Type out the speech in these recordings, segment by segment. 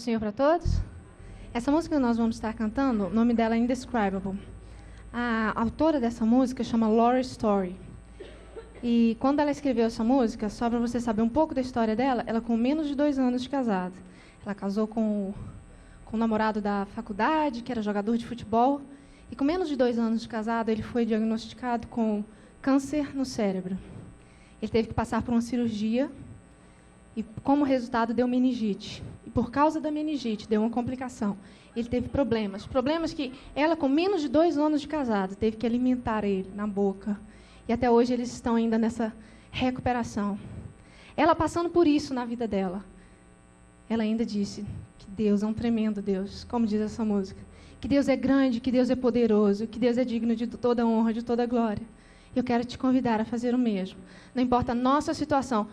do Senhor para todos. Essa música que nós vamos estar cantando, o nome dela é Indescribable. A autora dessa música chama Lori Story. E quando ela escreveu essa música, só para você saber um pouco da história dela, ela com menos de 2 anos de casada. Ela casou com o namorado da faculdade, que era jogador de futebol. E com menos de 2 anos de casado, ele foi diagnosticado com câncer no cérebro. Ele teve que passar por uma cirurgia e, como resultado, deu meningite. E, por causa da meningite, deu uma complicação. Ele teve problemas. Problemas que ela, com menos de 2 anos de casado, teve que alimentar ele na boca. E até hoje eles estão ainda nessa recuperação. Ela passando por isso na vida dela, ela ainda disse que Deus é um tremendo Deus, como diz essa música. Que Deus é grande, que Deus é poderoso, que Deus é digno de toda honra, de toda glória. Eu quero te convidar a fazer o mesmo. Não importa a nossa situação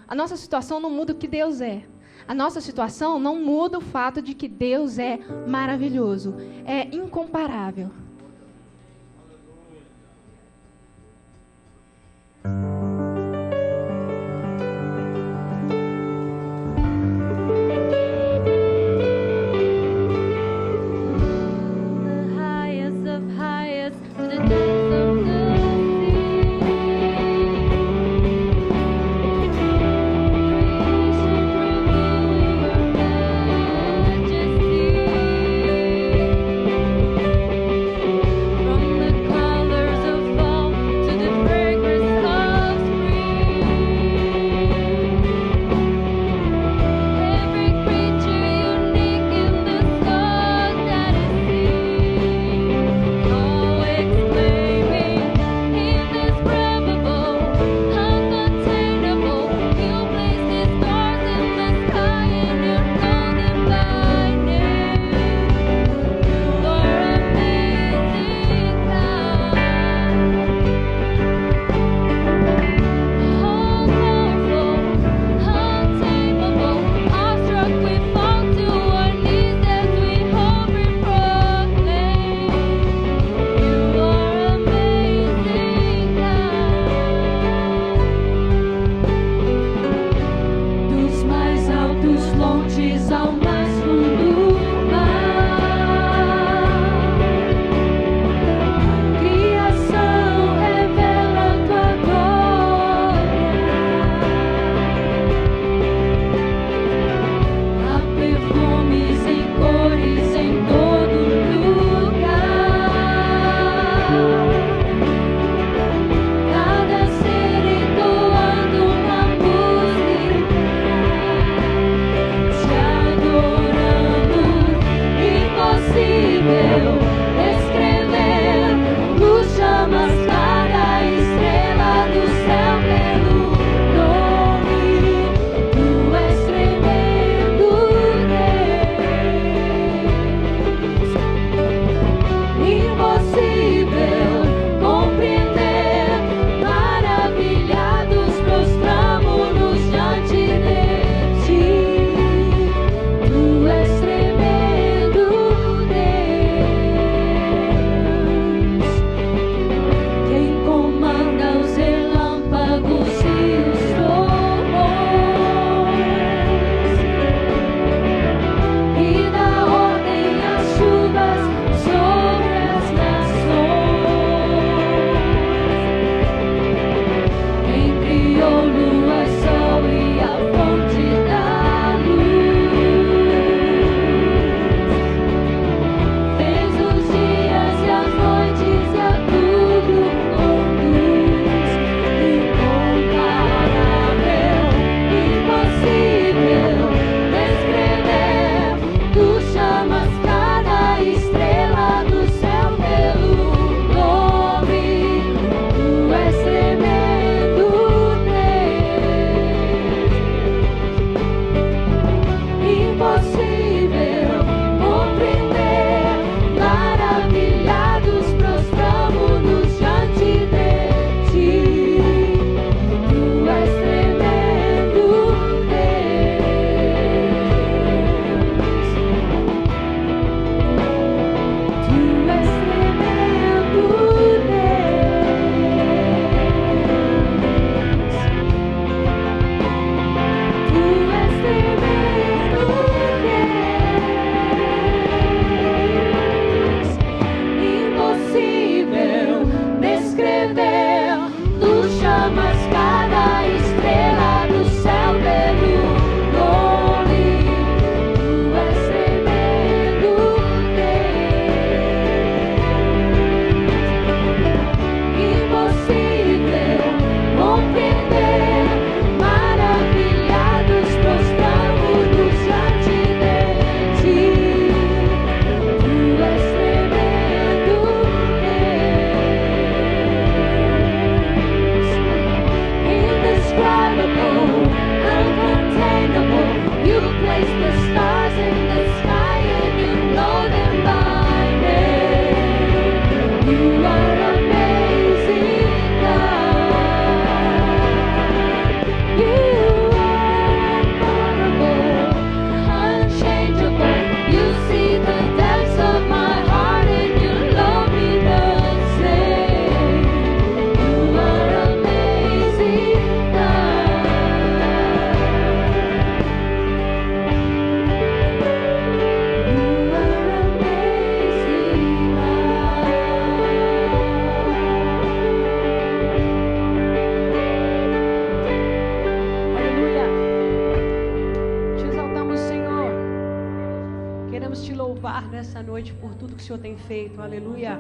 não muda o que Deus é. A nossa situação não muda o fato de que Deus é maravilhoso, é incomparável. que o Senhor tem feito. Aleluia.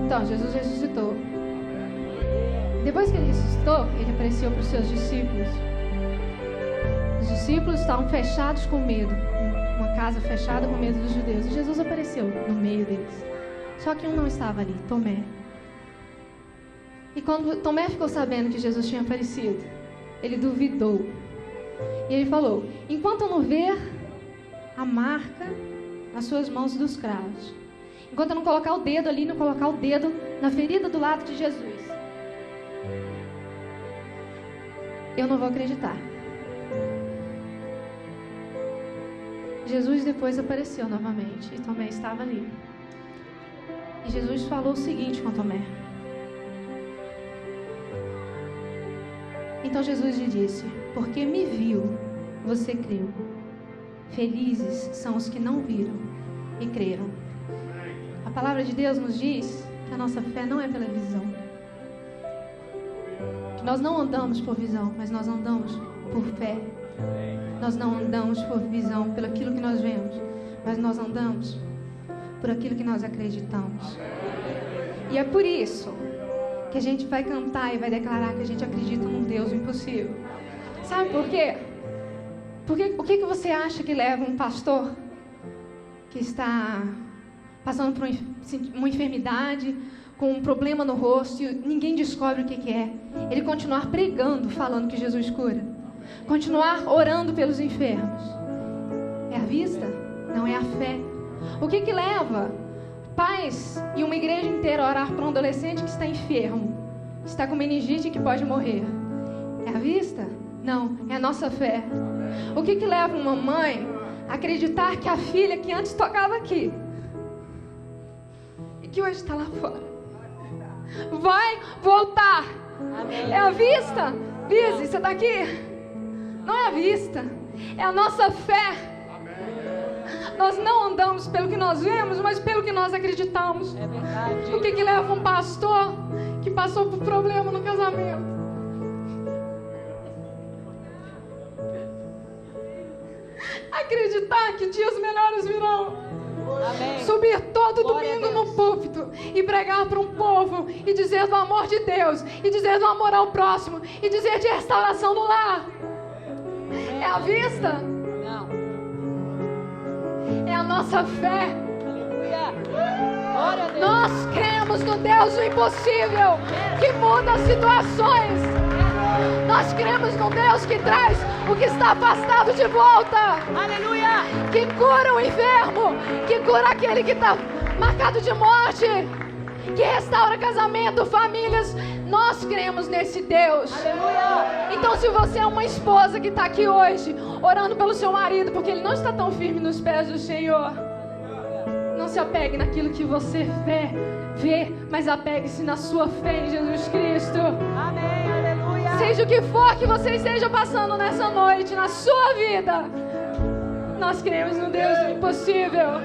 Então, Jesus ressuscitou. Depois que ele ressuscitou, ele apareceu para os seus discípulos. Os discípulos estavam fechados com medo, uma casa fechada com medo dos judeus. E Jesus apareceu no meio deles. Só que um não estava ali, Tomé. E quando Tomé ficou sabendo que Jesus tinha aparecido, ele duvidou. E ele falou: enquanto eu não ver a marca nas suas mãos dos cravos, enquanto eu não colocar o dedo ali, não colocar o dedo na ferida do lado de Jesus, eu não vou acreditar. Jesus depois apareceu novamente e Tomé estava ali. E Jesus falou o seguinte com Tomé. Então Jesus lhe disse: porque me viu, você creu. Felizes são os que não viram e creram. A palavra de Deus nos diz que a nossa fé não é pela visão. Que nós não andamos por visão, mas nós andamos por fé. Nós não andamos por visão, pelo aquilo que nós vemos, mas nós andamos por aquilo que nós acreditamos. E é por isso que a gente vai cantar e vai declarar que a gente acredita num Deus impossível. Sabe por quê? Porque o que você acha que leva um pastor que está passando por uma enfermidade, com um problema no rosto e ninguém descobre o que é? Ele continuar pregando, falando que Jesus cura. Continuar orando pelos enfermos. É a vista? Não, é a fé. O que leva pais e uma igreja inteira a orar por um adolescente que está enfermo, está com meningite e que pode morrer? É a vista? Não, é a nossa fé. O que leva uma mãe a acreditar que a filha que antes tocava aqui e que hoje está lá fora vai voltar? É a vista? Lizzy, você está aqui? Não é a vista, é a nossa fé. Nós não andamos pelo que nós vemos, mas pelo que nós acreditamos. É verdade. O que leva um pastor que passou por problema no casamento? Acreditar que dias melhores virão. Amém. Subir todo Glória domingo no púlpito e pregar para um povo e dizer do amor de Deus, e dizer do amor ao próximo, e dizer de restauração no lar. É a vista? Não. É a nossa fé. Aleluia. Glória a Deus. Nós cremos no Deus do impossível, que muda as situações. Nós cremos no Deus que traz o que está afastado de volta. Aleluia. Que cura o enfermo, que cura aquele que está marcado de morte, que restaura casamento, famílias. Nós cremos nesse Deus. Aleluia. Então, se você é uma esposa que está aqui hoje, orando pelo seu marido, porque ele não está tão firme nos pés do Senhor, não se apegue naquilo que você vê, mas apegue-se na sua fé em Jesus Cristo. Amém. Aleluia. Seja o que for que você esteja passando nessa noite, na sua vida, nós cremos no Deus do impossível.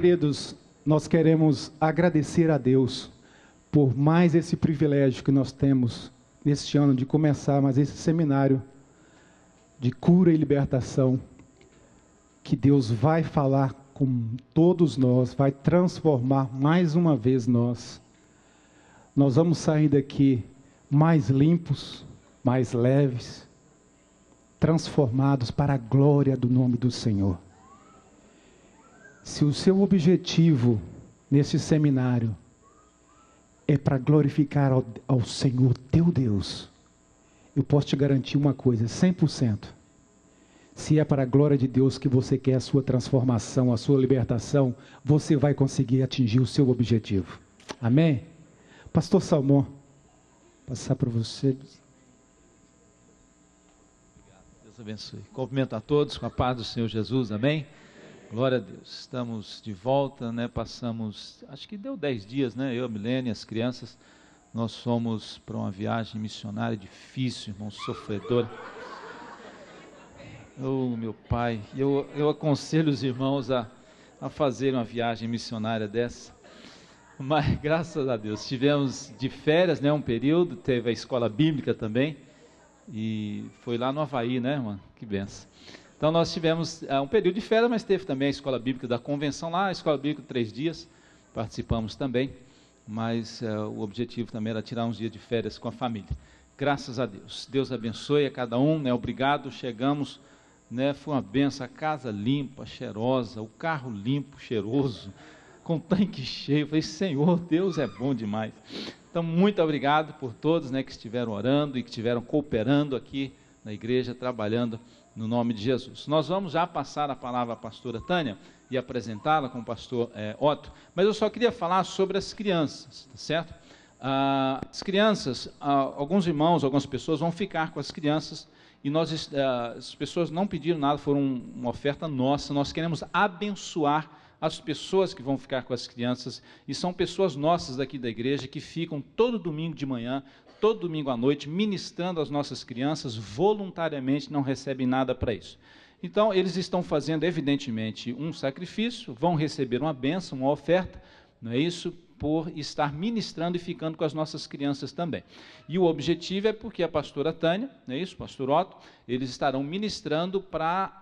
Queridos, nós queremos agradecer a Deus por mais esse privilégio que nós temos neste ano de começar mais esse seminário de cura e libertação, que Deus vai falar com todos nós, vai transformar mais uma vez nós. Nós vamos sair daqui mais limpos, mais leves, transformados para a glória do nome do Senhor. Se o seu objetivo nesse seminário é para glorificar ao Senhor teu Deus, eu posso te garantir uma coisa, 100%. Se é para a glória de Deus que você quer a sua transformação, a sua libertação, você vai conseguir atingir o seu objetivo. Amém? Pastor Salmão, passar para você. Deus abençoe. Cumprimento a todos com a paz do Senhor Jesus, amém? Glória a Deus. Estamos de volta, né? Passamos, acho que deu 10 dias, né? Eu, a Milene, as crianças, nós fomos para uma viagem missionária difícil, irmão, sofredor. Oh, meu pai, eu aconselho os irmãos a fazer uma viagem missionária dessa. Mas, graças a Deus, tivemos de férias, né? Um período, teve a escola bíblica também. E foi lá no Havaí, né, irmã? Que benção. Então nós tivemos um período de férias, mas teve também a escola bíblica da convenção lá, a escola bíblica 3 dias, participamos também, mas o objetivo também era tirar uns dias de férias com a família. Graças a Deus. Deus abençoe a cada um, né? Obrigado, chegamos, né? Foi uma benção, a casa limpa, cheirosa, o carro limpo, cheiroso, com o tanque cheio. Eu falei, Senhor, Deus é bom demais. Então, muito obrigado por todos, né, que estiveram orando e que estiveram cooperando aqui na igreja, trabalhando no nome de Jesus. Nós vamos já passar a palavra à pastora Tânia e apresentá-la com o pastor Otto, mas eu só queria falar sobre as crianças, tá certo? As crianças, alguns irmãos, algumas pessoas vão ficar com as crianças e as pessoas não pediram nada, foram uma oferta nossa, nós queremos abençoar as pessoas que vão ficar com as crianças, e são pessoas nossas daqui da igreja, que ficam todo domingo de manhã, todo domingo à noite, ministrando às nossas crianças, voluntariamente, não recebem nada para isso. Então, eles estão fazendo, evidentemente, um sacrifício, vão receber uma bênção, uma oferta, não é isso? Por estar ministrando e ficando com as nossas crianças também. E o objetivo é porque a pastora Tânia, não é isso? O pastor Otto, eles estarão ministrando para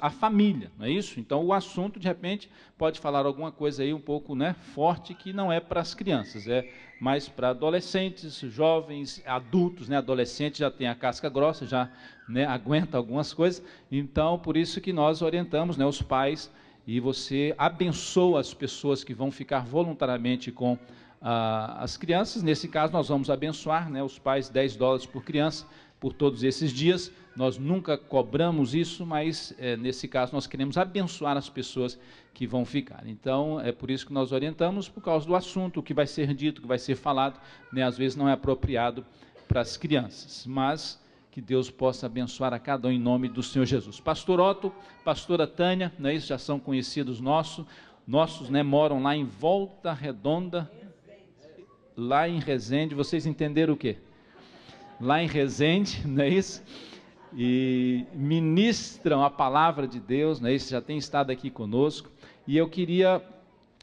a família, não é isso? Então o assunto, de repente, pode falar alguma coisa aí um pouco, né, forte, que não é para as crianças, é mais para adolescentes, jovens, adultos, né? Adolescente já tem a casca grossa, já, né, aguenta algumas coisas, então por isso que nós orientamos, né, os pais, e você abençoa as pessoas que vão ficar voluntariamente com as crianças. Nesse caso nós vamos abençoar, né, os pais, $10 por criança, por todos esses dias. Nós nunca cobramos isso, mas nesse caso nós queremos abençoar as pessoas que vão ficar. Então é por isso que nós orientamos, por causa do assunto, o que vai ser dito, o que vai ser falado, né, às vezes não é apropriado para as crianças, mas que Deus possa abençoar a cada um em nome do Senhor Jesus. Pastor Otto, pastora Tânia, né, isso já são conhecidos nossos, né, moram lá em Volta Redonda, lá em Resende. Vocês entenderam o quê? Lá em Resende, não é isso? E ministram a palavra de Deus, não é isso? Já tem estado aqui conosco, e eu queria,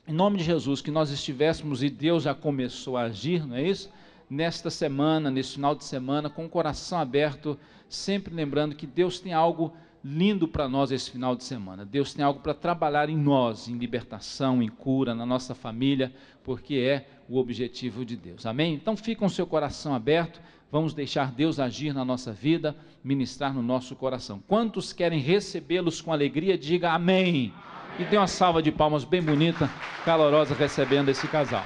em nome de Jesus, que nós estivéssemos, e Deus já começou a agir, não é isso? Nesta semana, nesse final de semana, com o coração aberto, sempre lembrando que Deus tem algo lindo para nós esse final de semana. Deus tem algo para trabalhar em nós, em libertação, em cura, na nossa família, porque é o objetivo de Deus. Amém? Então fica com o seu coração aberto, vamos deixar Deus agir na nossa vida, ministrar no nosso coração. Quantos querem recebê-los com alegria, diga amém. E dê uma salva de palmas bem bonita, calorosa, recebendo esse casal.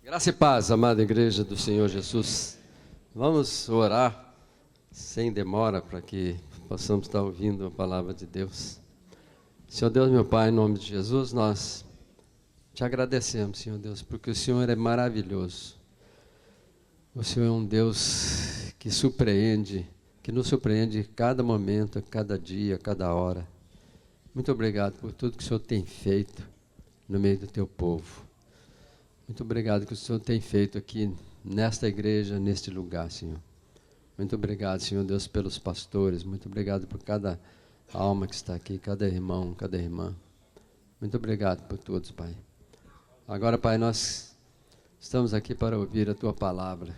Graça e paz, amada igreja do Senhor Jesus. Vamos orar sem demora para que possamos estar ouvindo a palavra de Deus. Senhor Deus, meu Pai, em nome de Jesus, nós te agradecemos, Senhor Deus, porque o Senhor é maravilhoso. O Senhor é um Deus que surpreende, que nos surpreende cada momento, cada dia, cada hora. Muito obrigado por tudo que o Senhor tem feito no meio do teu povo. Muito obrigado que o Senhor tem feito aqui nesta igreja, neste lugar, Senhor. Muito obrigado, Senhor Deus, pelos pastores. Muito obrigado por cada alma que está aqui, cada irmão, cada irmã. Muito obrigado por todos, Pai. Agora, Pai, nós estamos aqui para ouvir a Tua palavra,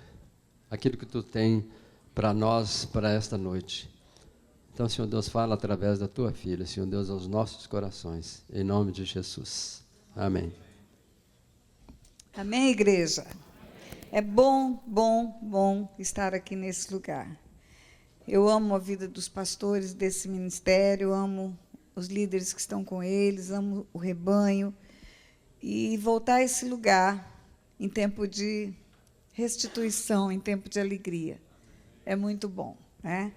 aquilo que Tu tem para nós, para esta noite. Então, Senhor Deus, fala através da Tua filha, Senhor Deus, aos nossos corações, em nome de Jesus. Amém. Amém, igreja? É bom estar aqui nesse lugar. Eu amo a vida dos pastores desse ministério, amo os líderes que estão com eles, amo o rebanho. E voltar a esse lugar em tempo de restituição, em tempo de alegria, é muito bom, né?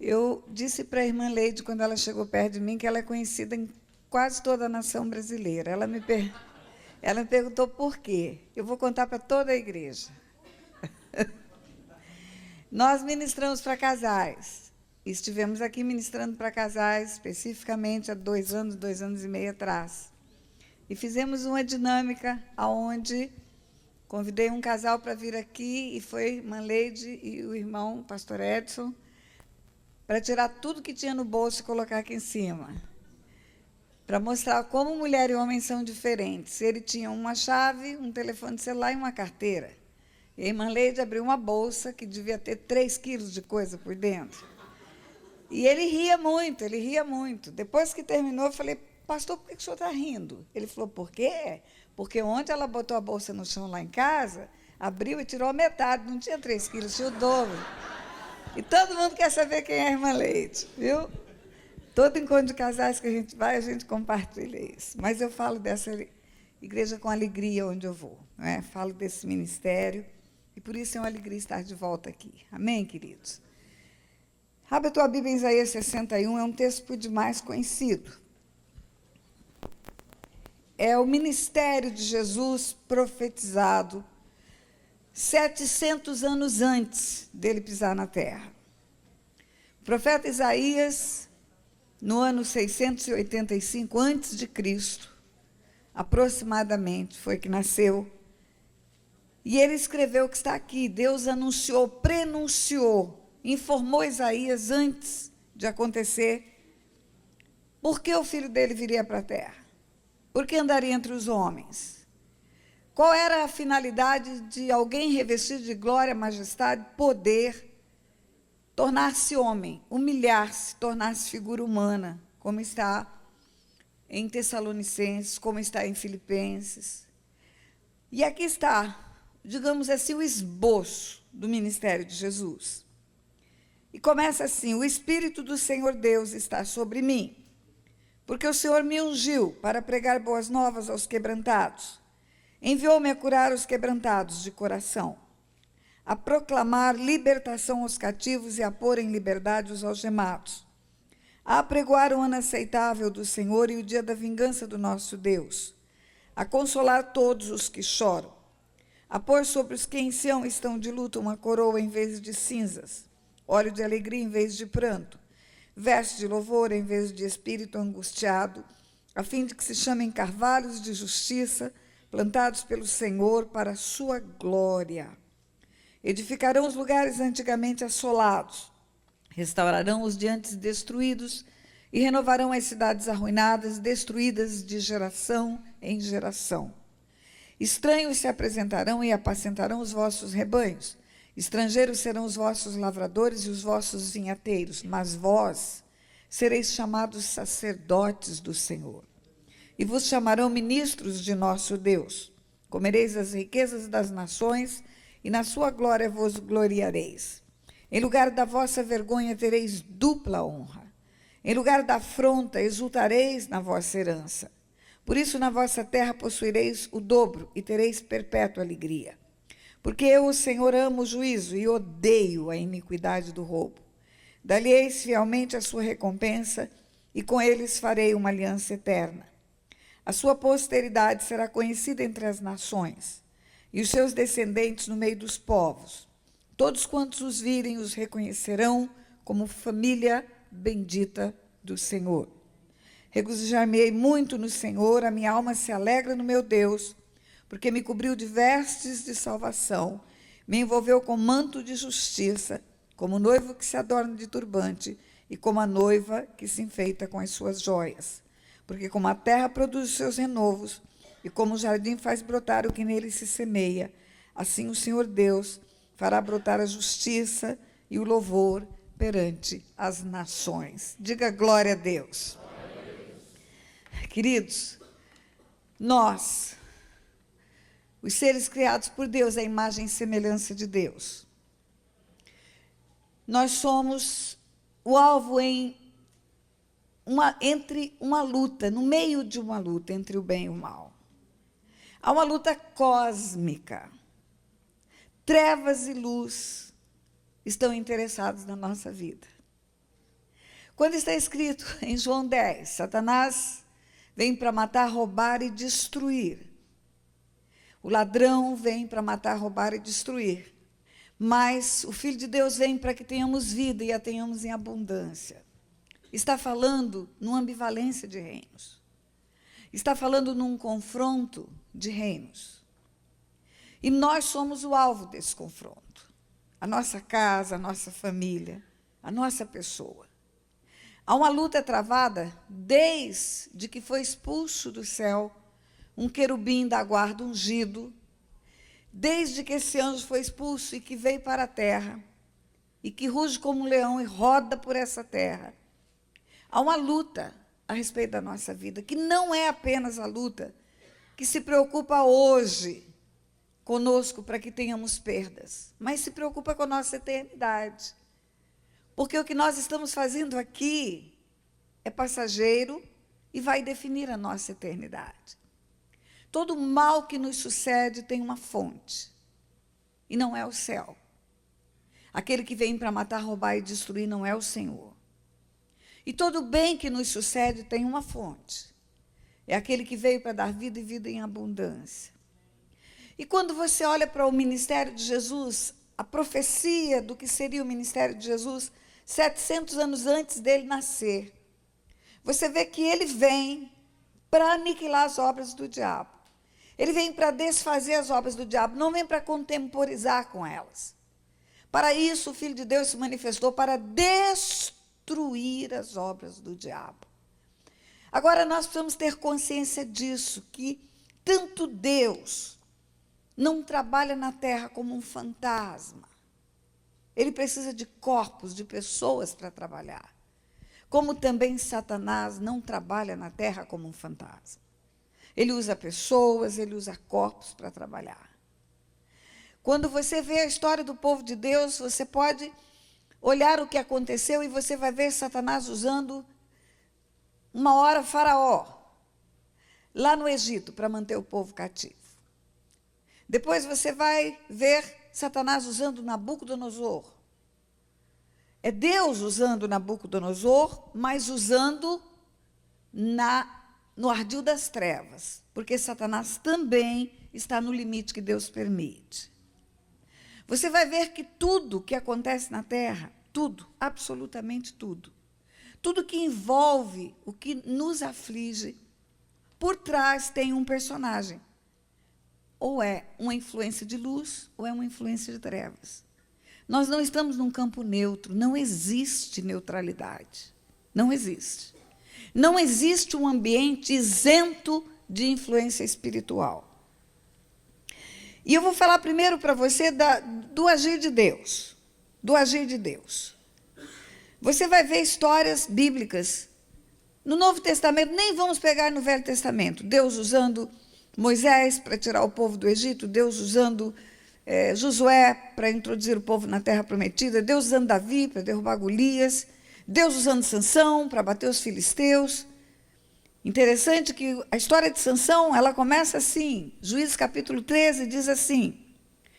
Eu disse para a irmã Leide, quando ela chegou perto de mim, que ela é conhecida em quase toda a nação brasileira. Ela me perguntou por quê. Eu vou contar para toda a igreja. Nós ministramos para casais. Estivemos aqui ministrando para casais, especificamente há 2 anos e meio atrás. E fizemos uma dinâmica onde convidei um casal para vir aqui, e foi a irmã Leide e o irmão, o pastor Edson, para tirar tudo que tinha no bolso e colocar aqui em cima, para mostrar como mulher e homem são diferentes. Ele tinha uma chave, um telefone celular e uma carteira. E a irmã Leide abriu uma bolsa que devia ter 3 quilos de coisa por dentro. E ele ria muito, ele ria muito. Depois que terminou, eu falei, pastor, por que o senhor está rindo? Ele falou, por quê? Porque ontem ela botou a bolsa no chão lá em casa, abriu e tirou a metade, não tinha 3 quilos, tinha o dobro. E todo mundo quer saber quem é a irmã Leide, viu? Todo encontro de casais que a gente vai, a gente compartilha isso. Mas eu falo dessa igreja com alegria onde eu vou, não é? Falo desse ministério, e por isso é uma alegria estar de volta aqui. Amém, queridos? Abre a tua Bíblia em Isaías 61, é um texto por demais conhecido. É o ministério de Jesus profetizado 700 anos antes dele pisar na terra. O profeta Isaías, no ano 685 antes de Cristo, aproximadamente, foi que nasceu. E ele escreveu o que está aqui. Deus anunciou, prenunciou, informou Isaías antes de acontecer por que o filho dele viria para a terra. Por que andaria entre os homens? Qual era a finalidade de alguém revestido de glória, majestade, poder, tornar-se homem, humilhar-se, tornar-se figura humana, como está em Tessalonicenses, como está em Filipenses. E aqui está, digamos assim, o esboço do ministério de Jesus. E começa assim, o Espírito do Senhor Deus está sobre mim, porque o Senhor me ungiu para pregar boas novas aos quebrantados. Enviou-me a curar os quebrantados de coração, a proclamar libertação aos cativos e a pôr em liberdade os algemados, a apregoar o ano aceitável do Senhor e o dia da vingança do nosso Deus, a consolar todos os que choram, a pôr sobre os que em Sião estão de luto uma coroa em vez de cinzas, óleo de alegria em vez de pranto, veste de louvor em vez de espírito angustiado, a fim de que se chamem carvalhos de justiça, plantados pelo Senhor para a sua glória. Edificarão os lugares antigamente assolados, restaurarão os de antes destruídos e renovarão as cidades arruinadas, destruídas de geração em geração. Estranhos se apresentarão e apacentarão os vossos rebanhos. Estrangeiros serão os vossos lavradores e os vossos vinhateiros, mas vós sereis chamados sacerdotes do Senhor. E vos chamarão ministros de nosso Deus. Comereis as riquezas das nações, e na sua glória vos gloriareis. Em lugar da vossa vergonha tereis dupla honra. Em lugar da afronta exultareis na vossa herança. Por isso na vossa terra possuireis o dobro, e tereis perpétua alegria. Porque eu, o Senhor, amo o juízo e odeio a iniquidade do roubo. Dar-lhe-eis fielmente a sua recompensa, e com eles farei uma aliança eterna. A sua posteridade será conhecida entre as nações, e os seus descendentes no meio dos povos. Todos quantos os virem os reconhecerão como família bendita do Senhor. Regozijar-me-ei muito no Senhor, a minha alma se alegra no meu Deus, porque me cobriu de vestes de salvação, me envolveu com manto de justiça, como o noivo que se adorna de turbante, e como a noiva que se enfeita com as suas joias. Porque como a terra produz os seus renovos, e como o jardim faz brotar o que nele se semeia, assim o Senhor Deus fará brotar a justiça e o louvor perante as nações. Diga glória a Deus. Queridos, nós, os seres criados por Deus, a imagem e semelhança de Deus, nós somos o alvo entre uma luta, no meio de uma luta entre o bem e o mal. Há uma luta cósmica. Trevas e luz estão interessados na nossa vida. Quando está escrito em João 10, Satanás vem para matar, roubar e destruir. O ladrão vem para matar, roubar e destruir. Mas o Filho de Deus vem para que tenhamos vida e a tenhamos em abundância. Está falando numa ambivalência de reinos. Está falando num confronto de reinos. E nós somos o alvo desse confronto. A nossa casa, a nossa família, a nossa pessoa. Há uma luta travada desde que foi expulso do céu um querubim da guarda ungido, desde que esse anjo foi expulso e que veio para a terra, e que ruge como um leão e roda por essa terra. Há uma luta a respeito da nossa vida, que não é apenas a luta que se preocupa hoje conosco para que tenhamos perdas, mas se preocupa com a nossa eternidade. Porque o que nós estamos fazendo aqui é passageiro e vai definir a nossa eternidade. Todo mal que nos sucede tem uma fonte, e não é o céu. Aquele que vem para matar, roubar e destruir não é o Senhor. E todo bem que nos sucede tem uma fonte. É aquele que veio para dar vida e vida em abundância. E quando você olha para o ministério de Jesus, a profecia do que seria o ministério de Jesus, 700 anos antes dele nascer, você vê que ele vem para aniquilar as obras do diabo. Ele vem para desfazer as obras do diabo, não vem para contemporizar com elas. Para isso, o Filho de Deus se manifestou para destruir as obras do diabo. Agora, nós precisamos ter consciência disso, que tanto Deus não trabalha na terra como um fantasma. Ele precisa de corpos, de pessoas para trabalhar. Como também Satanás não trabalha na terra como um fantasma. Ele usa pessoas, ele usa corpos para trabalhar. Quando você vê a história do povo de Deus, você pode olhar o que aconteceu e você vai ver Satanás usando uma hora Faraó, lá no Egito, para manter o povo cativo. Depois você vai ver Satanás usando Nabucodonosor. É Deus usando Nabucodonosor, mas usando no ardil das trevas, porque Satanás também está no limite que Deus permite. Você vai ver que tudo que acontece na terra, tudo, absolutamente tudo, tudo que envolve o que nos aflige, por trás tem um personagem. Ou é uma influência de luz, ou é uma influência de trevas. Nós não estamos num campo neutro, não existe neutralidade. Não existe. Não existe um ambiente isento de influência espiritual. E eu vou falar primeiro para você do agir de Deus. Do agir de Deus. Você vai ver histórias bíblicas. No Novo Testamento, nem vamos pegar no Velho Testamento. Deus usando Moisés para tirar o povo do Egito, Deus usando Josué para introduzir o povo na terra prometida, Deus usando Davi para derrubar Golias, Deus usando Sansão para bater os filisteus. Interessante que a história de Sansão, ela começa assim, Juízes capítulo 13 diz assim: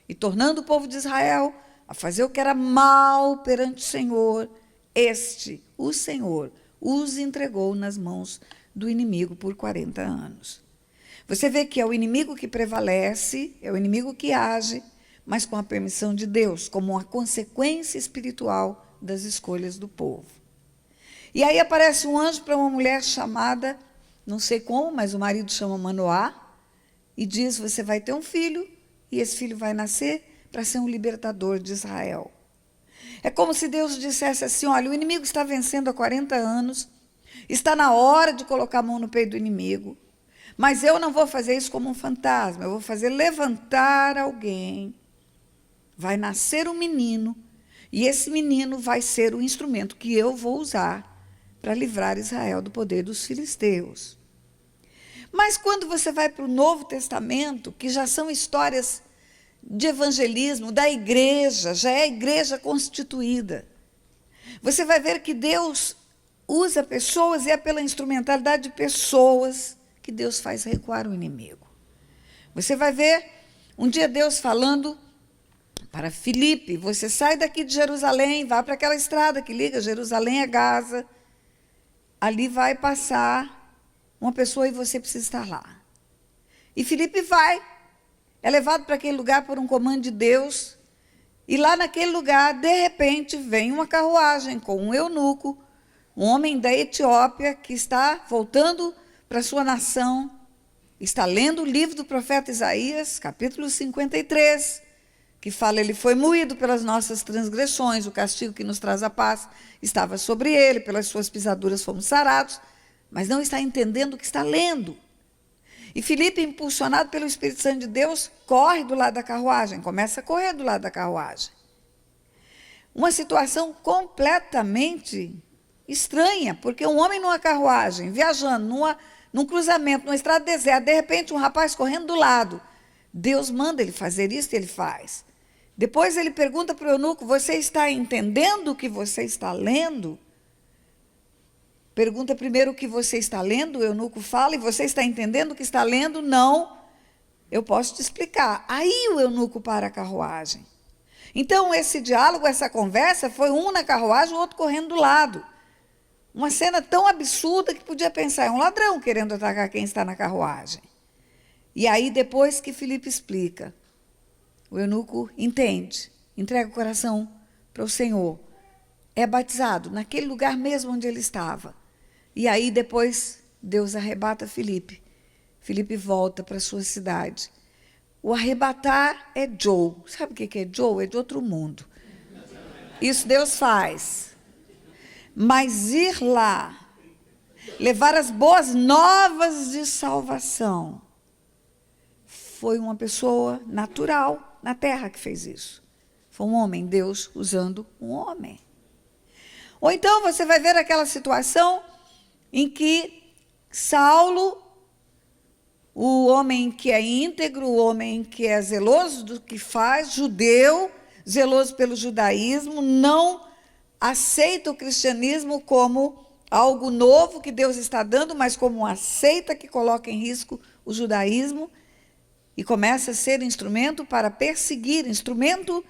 e tornando o povo de Israel a fazer o que era mal perante o Senhor, o Senhor, os entregou nas mãos do inimigo por 40 anos. Você vê que é o inimigo que prevalece, é o inimigo que age, mas com a permissão de Deus, como uma consequência espiritual das escolhas do povo. E aí aparece um anjo para uma mulher chamada, não sei como, mas o marido chama Manoá, e diz: você vai ter um filho, e esse filho vai nascer para ser um libertador de Israel. É como se Deus dissesse assim: olha, o inimigo está vencendo há 40 anos, está na hora de colocar a mão no peito do inimigo, mas eu não vou fazer isso como um fantasma, eu vou fazer levantar alguém. Vai nascer um menino, e esse menino vai ser o instrumento que eu vou usar para livrar Israel do poder dos filisteus. Mas quando você vai para o Novo Testamento, que já são histórias de evangelismo, da igreja, já é a igreja constituída, você vai ver que Deus usa pessoas, e é pela instrumentalidade de pessoas que Deus faz recuar o inimigo. Você vai ver um dia Deus falando para Filipe: você sai daqui de Jerusalém, vá para aquela estrada que liga Jerusalém a Gaza, ali vai passar uma pessoa e você precisa estar lá. E Filipe vai, é levado para aquele lugar por um comando de Deus, e lá naquele lugar, de repente, vem uma carruagem com um eunuco, um homem da Etiópia que está voltando para sua nação, está lendo o livro do profeta Isaías, capítulo 53, que fala: ele foi moído pelas nossas transgressões, o castigo que nos traz a paz estava sobre ele, pelas suas pisaduras fomos sarados, mas não está entendendo o que está lendo. E Filipe, impulsionado pelo Espírito Santo de Deus, corre do lado da carruagem, começa a correr do lado da carruagem. Uma situação completamente estranha, porque um homem numa carruagem, viajando num cruzamento, numa estrada deserta, de repente um rapaz correndo do lado. Deus manda ele fazer isso e ele faz. Depois ele pergunta para o eunuco: você está entendendo o que você está lendo? Pergunta primeiro o que você está lendo, o eunuco fala: e você está entendendo o que está lendo? Não, eu posso te explicar. Aí o eunuco para a carruagem. Então esse diálogo, essa conversa, foi um na carruagem, o outro correndo do lado. Uma cena tão absurda que podia pensar: é um ladrão querendo atacar quem está na carruagem. E aí, depois que Filipe explica, o eunuco entende, entrega o coração para o Senhor, é batizado naquele lugar mesmo onde ele estava. E aí, depois, Deus arrebata Filipe. Filipe volta para a sua cidade. O arrebatar é Joe. Sabe o que é Joe? É de outro mundo. Isso Deus faz. Mas ir lá, levar as boas novas de salvação, foi uma pessoa natural na terra que fez isso. Foi um homem, Deus usando um homem. Ou então você vai ver aquela situação em que Saulo, o homem que é íntegro, o homem que é zeloso do que faz, judeu, zeloso pelo judaísmo, não aceita o cristianismo como algo novo que Deus está dando, mas como uma seita que coloca em risco o judaísmo, e começa a ser instrumento para perseguir, instrumento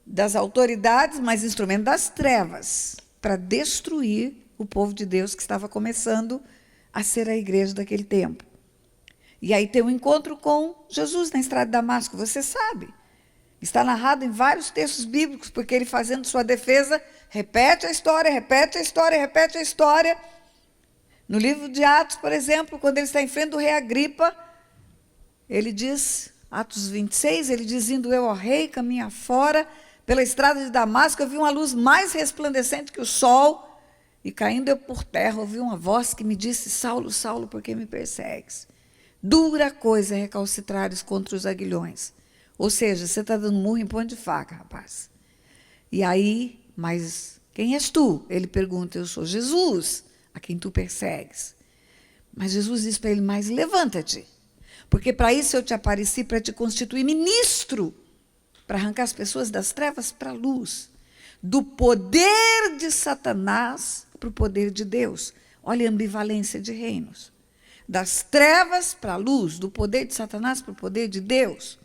das autoridades, mas instrumento das trevas, para destruir o povo de Deus que estava começando a ser a igreja daquele tempo. E aí tem um encontro com Jesus na estrada de Damasco, você sabe. Está narrado em vários textos bíblicos, porque ele, fazendo sua defesa, repete a história, repete a história, repete a história. No livro de Atos, por exemplo, quando ele está em frente do rei Agripa, ele diz, Atos 26, ele diz: indo eu ao rei, caminho afora, pela estrada de Damasco, eu vi uma luz mais resplandecente que o sol, e caindo eu por terra, ouvi uma voz que me disse: Saulo, Saulo, por que me persegues? Dura coisa é recalcitrares contra os aguilhões. Ou seja, você está dando murro em ponto de faca, rapaz. E aí, mas quem és tu? Ele pergunta: eu sou Jesus, a quem tu persegues. Mas Jesus diz para ele: mas levanta-te, porque para isso eu te apareci, para te constituir ministro, para arrancar as pessoas das trevas para a luz, do poder de Satanás para o poder de Deus. Olha a ambivalência de reinos. Das trevas para a luz, do poder de Satanás para o poder de Deus.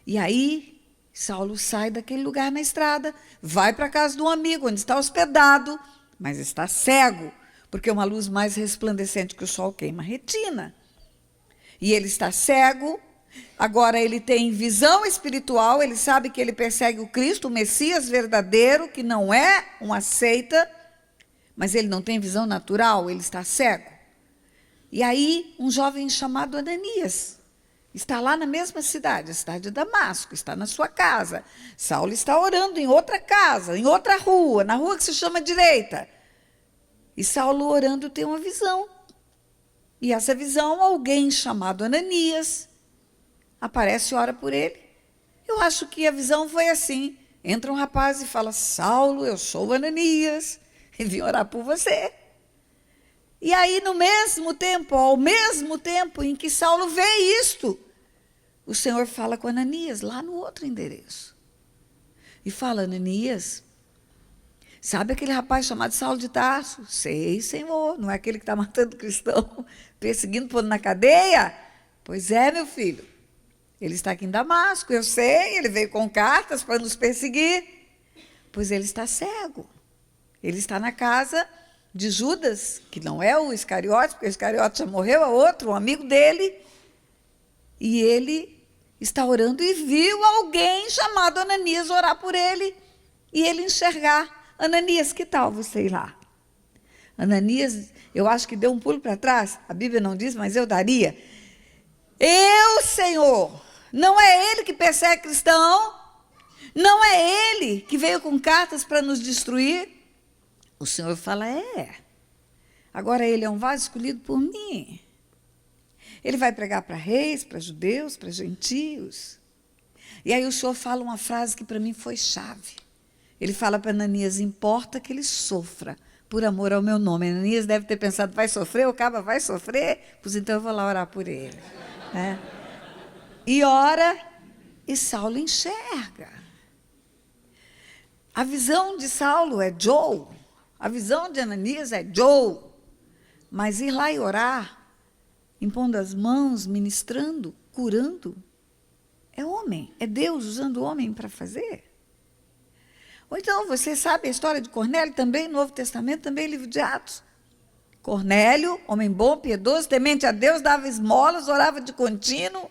E aí, Saulo sai daquele lugar na estrada, vai para a casa de um amigo, onde está hospedado, mas está cego, porque uma luz mais resplandecente que o sol queima a retina. E ele está cego, agora ele tem visão espiritual, ele sabe que ele persegue o Cristo, o Messias verdadeiro, que não é uma seita, mas ele não tem visão natural, ele está cego. E aí, um jovem chamado Ananias está lá na mesma cidade, a cidade de Damasco, está na sua casa. Saulo está orando em outra casa, em outra rua, na rua que se chama direita. E Saulo, orando, tem uma visão. E essa visão, alguém chamado Ananias aparece e ora por ele. Eu acho que a visão foi assim: entra um rapaz e fala: Saulo, eu sou Ananias, e vim orar por você. E aí, no mesmo tempo, ao mesmo tempo em que Saulo vê isto, o Senhor fala com Ananias, lá no outro endereço. E fala: Ananias, sabe aquele rapaz chamado Saulo de Tarso? Sei, Senhor, não é aquele que está matando cristão, perseguindo, pondo na cadeia? Pois é, meu filho, ele está aqui em Damasco, eu sei, ele veio com cartas para nos perseguir. Pois ele está cego, ele está na casa de Judas, que não é o Iscariote, porque o Iscariote já morreu, é outro, um amigo dele, e ele está orando e viu alguém chamado Ananias orar por ele, e ele enxergar. Ananias, que tal você ir lá? Ananias, eu acho que deu um pulo para trás, a Bíblia não diz, mas eu daria. Eu, Senhor, não é ele que persegue cristão, não é ele que veio com cartas para nos destruir. O Senhor fala, agora ele é um vaso escolhido por mim. Ele vai pregar para reis, para judeus, para gentios. E aí o Senhor fala uma frase que para mim foi chave. Ele fala para Ananias, importa que ele sofra por amor ao meu nome. Ananias deve ter pensado, vai sofrer? O caba vai sofrer? Pois então eu vou lá orar por ele. E ora, e Saulo enxerga. A visão de Saulo é Joe, a visão de Ananias é Joe. Mas ir lá e orar, impondo as mãos, ministrando, curando, é homem, é Deus usando o homem para fazer. Ou então, você sabe a história de Cornélio, também no Novo Testamento, também livro de Atos. Cornélio, homem bom, piedoso, temente a Deus, dava esmolas, orava de contínuo,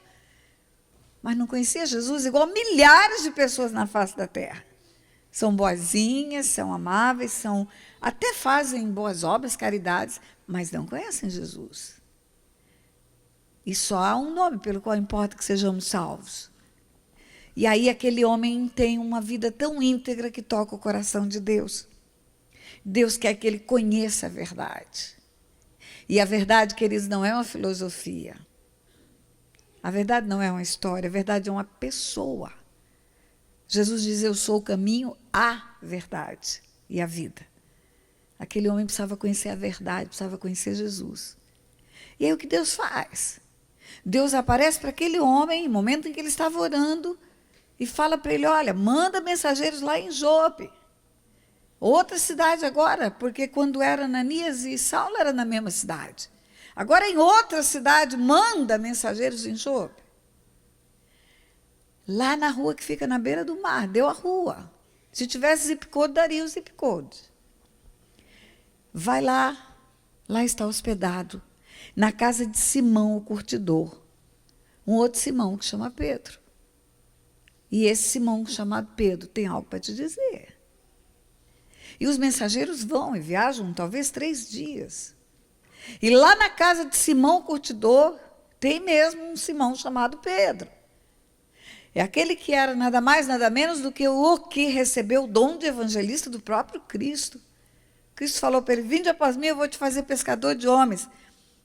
mas não conhecia Jesus, igual milhares de pessoas na face da terra. São boazinhas, são amáveis, até fazem boas obras, caridades, mas não conhecem Jesus. E só há um nome pelo qual importa que sejamos salvos. E aí aquele homem tem uma vida tão íntegra que toca o coração de Deus. Deus quer que ele conheça a verdade. E a verdade, queridos, não é uma filosofia. A verdade não é uma história, a verdade é uma pessoa. Jesus diz, eu sou o caminho, a verdade e a vida. Aquele homem precisava conhecer a verdade, precisava conhecer Jesus. E aí o que Deus faz? Deus aparece para aquele homem, no momento em que ele estava orando, e fala para ele, olha, manda mensageiros lá em Jope. Outra cidade agora, porque quando era Ananias e Saulo era na mesma cidade. Agora em outra cidade, manda mensageiros em Jope. Lá na rua que fica na beira do mar, deu a rua. Se tivesse zip code, daria o zip code. Vai lá, lá está hospedado, na casa de Simão, o curtidor. Um outro Simão que chama Pedro. E esse Simão chamado Pedro tem algo para te dizer. E os mensageiros vão e viajam talvez 3 dias. E lá na casa de Simão, o curtidor, tem mesmo um Simão chamado Pedro. É aquele que era nada mais, nada menos do que o que recebeu o dom de evangelista do próprio Cristo. Cristo falou para ele, vinde após mim, eu vou te fazer pescador de homens.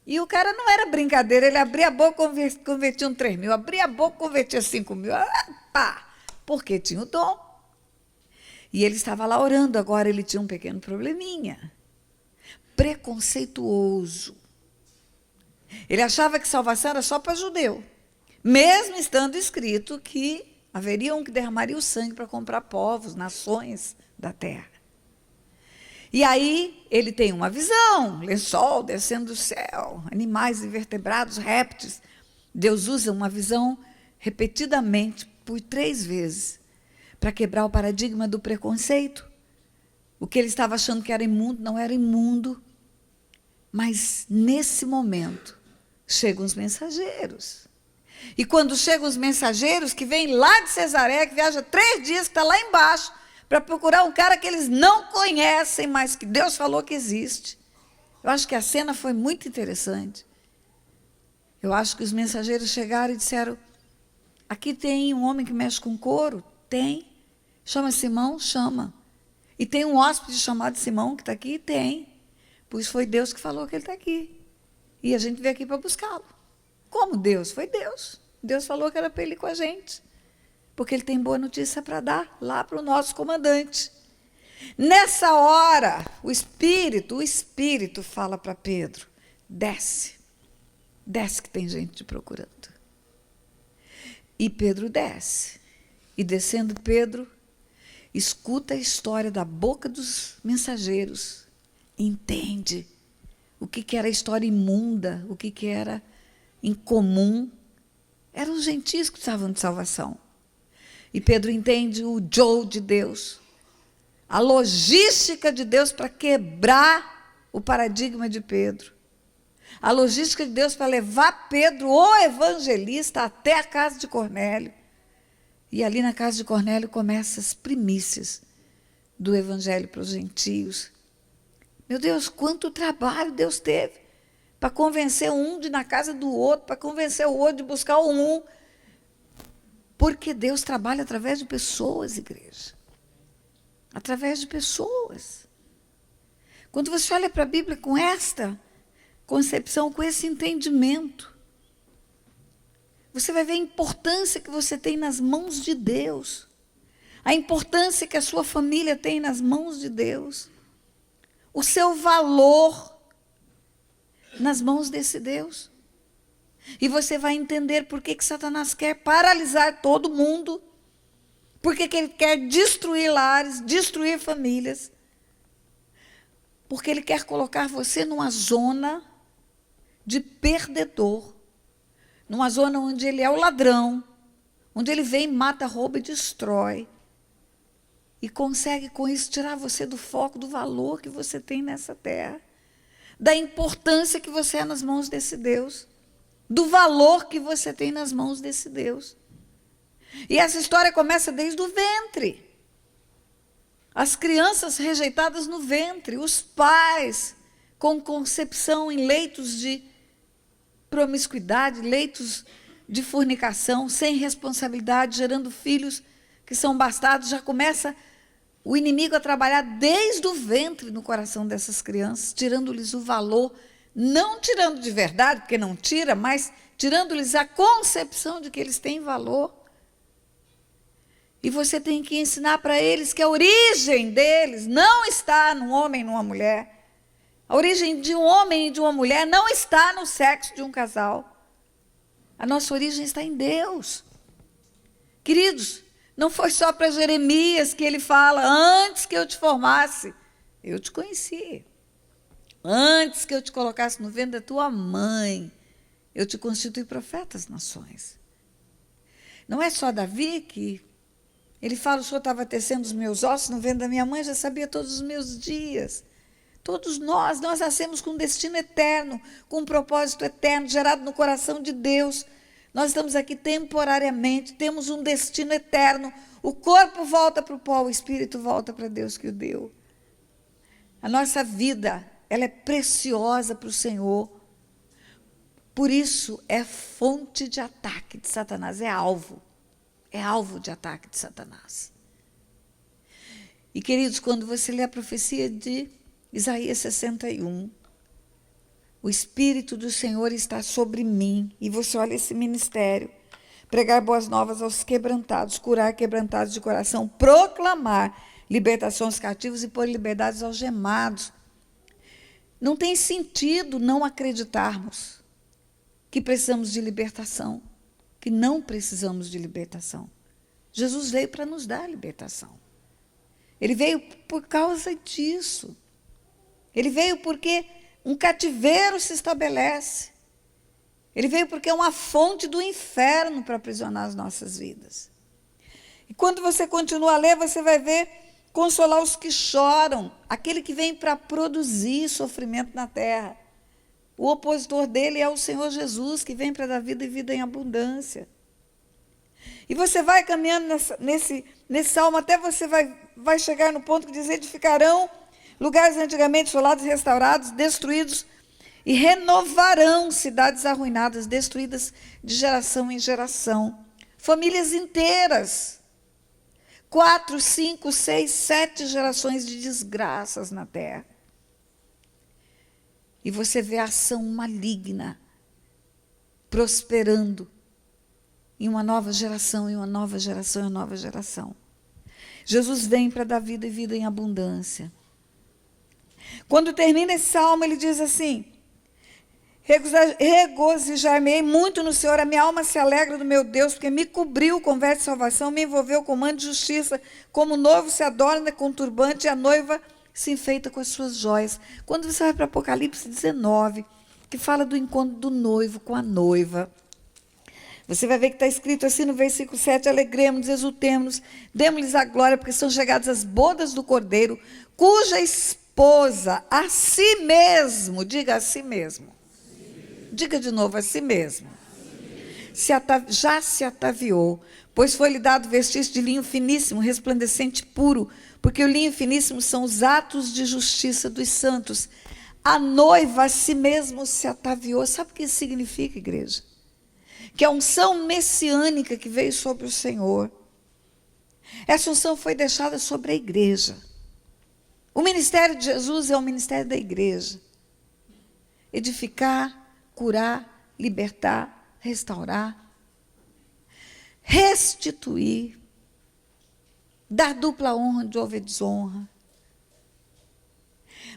E o cara não era brincadeira, ele abria a boca, convertia 3 mil, abria a boca, convertia 5 mil, porque tinha o dom. E ele estava lá orando, agora ele tinha um pequeno probleminha. Preconceituoso. Ele achava que salvação era só para judeu, mesmo estando escrito que haveria um que derramaria o sangue para comprar povos, nações da terra. E aí ele tem uma visão, lençol descendo do céu, animais invertebrados, répteis. Deus usa uma visão repetidamente, por 3 vezes, para quebrar o paradigma do preconceito. O que ele estava achando que era imundo, não era imundo. Mas, nesse momento, chegam os mensageiros. E quando chegam os mensageiros, que vêm lá de Cesareia, que viaja 3 dias, que está lá embaixo, para procurar um cara que eles não conhecem, mas que Deus falou que existe. Eu acho que a cena foi muito interessante. Eu acho que os mensageiros chegaram e disseram, aqui tem um homem que mexe com couro? Tem. Chama Simão? Chama. E tem um hóspede chamado Simão que está aqui? Tem. Pois foi Deus que falou que ele está aqui. E a gente veio aqui para buscá-lo. Como Deus? Foi Deus. Deus falou que era para ele ir com a gente. Porque ele tem boa notícia para dar lá para o nosso comandante. Nessa hora, o Espírito fala para Pedro, desce que tem gente te procurando. E Pedro desce. E descendo Pedro, escuta a história da boca dos mensageiros, entende o que era história imunda, o que era incomum. Eram os gentios que precisavam de salvação. E Pedro entende o Joe de Deus, a logística de Deus para quebrar o paradigma de Pedro. A logística de Deus para levar Pedro, o evangelista, até a casa de Cornélio. E ali na casa de Cornélio começam as primícias do evangelho para os gentios. Meu Deus, quanto trabalho Deus teve para convencer um de ir na casa do outro, para convencer o outro de buscar um. Porque Deus trabalha através de pessoas, igreja. Através de pessoas. Quando você olha para a Bíblia com esta concepção, com esse entendimento, você vai ver a importância que você tem nas mãos de Deus. A importância que a sua família tem nas mãos de Deus. O seu valor nas mãos desse Deus. E você vai entender por que Satanás quer paralisar todo mundo, por que ele quer destruir lares, destruir famílias, porque ele quer colocar você numa zona de perdedor, numa zona onde ele é o ladrão, onde ele vem, mata, rouba e destrói, e consegue com isso tirar você do foco, do valor que você tem nessa terra, da importância que você é nas mãos desse Deus, do valor que você tem nas mãos desse Deus. E essa história começa desde o ventre. As crianças rejeitadas no ventre, os pais com concepção em leitos de promiscuidade, leitos de fornicação, sem responsabilidade, gerando filhos que são bastardos. Já começa o inimigo a trabalhar desde o ventre no coração dessas crianças, tirando-lhes o valor, não tirando de verdade, porque não tira, mas tirando-lhes a concepção de que eles têm valor. E você tem que ensinar para eles que a origem deles não está num homem e numa mulher. A origem de um homem e de uma mulher não está no sexo de um casal. A nossa origem está em Deus. Queridos, não foi só para Jeremias que ele fala: antes que eu te formasse, eu te conheci. Antes que eu te colocasse no ventre da tua mãe, eu te constituí profeta às nações. Não é só Davi que ele fala: o Senhor estava tecendo os meus ossos no ventre da minha mãe, já sabia todos os meus dias. Todos nós nascemos com um destino eterno, com um propósito eterno, gerado no coração de Deus. Nós estamos aqui temporariamente, temos um destino eterno. O corpo volta para o pó, o espírito volta para Deus que o deu. A nossa vida, ela é preciosa para o Senhor. Por isso, é fonte de ataque de Satanás, é alvo. É alvo de ataque de Satanás. E, queridos, quando você lê a profecia de Isaías 61, o Espírito do Senhor está sobre mim, e você olha esse ministério: pregar boas novas aos quebrantados, curar quebrantados de coração, proclamar libertação aos cativos e pôr liberdade aos algemados. Não tem sentido não acreditarmos que precisamos de libertação, que não precisamos de libertação. Jesus veio para nos dar libertação. Ele veio por causa disso. Ele veio porque um cativeiro se estabelece. Ele veio porque é uma fonte do inferno para aprisionar as nossas vidas. E quando você continua a ler, você vai ver: consolar os que choram, aquele que vem para produzir sofrimento na terra. O opositor dele é o Senhor Jesus, que vem para dar vida e vida em abundância. E você vai caminhando nesse salmo, até você vai chegar no ponto que diz: edificarão lugares antigamente assolados e restaurados, destruídos, e renovarão cidades arruinadas, destruídas de geração em geração. Famílias inteiras. 4, 5, 6, 7 gerações de desgraças na terra. E você vê a ação maligna prosperando em uma nova geração, em uma nova geração, em uma nova geração. Jesus vem para dar vida e vida em abundância. Quando termina esse salmo, ele diz assim: regozijar-me-ei muito no Senhor, a minha alma se alegra do meu Deus, porque me cobriu com veste de salvação, me envolveu com manto de justiça, como o noivo se adorna com turbante e a noiva se enfeita com as suas joias. Quando você vai para Apocalipse 19, que fala do encontro do noivo com a noiva, você vai ver que está escrito assim no versículo 7: alegremos-nos, exultemos-nos, demos-lhes a glória, porque são chegadas as bodas do Cordeiro, cuja esposa esposa a si mesmo, diga a si mesmo. Diga de novo, a si mesmo. Já se ataviou, pois foi-lhe dado vestir de linho finíssimo, resplandecente e puro, porque o linho finíssimo são os atos de justiça dos santos. A noiva a si mesmo se ataviou. Sabe o que isso significa, igreja? Que a unção messiânica que veio sobre o Senhor, essa unção foi deixada sobre a igreja. O ministério de Jesus é o ministério da igreja. Edificar, curar, libertar, restaurar, restituir, dar dupla honra onde houve desonra.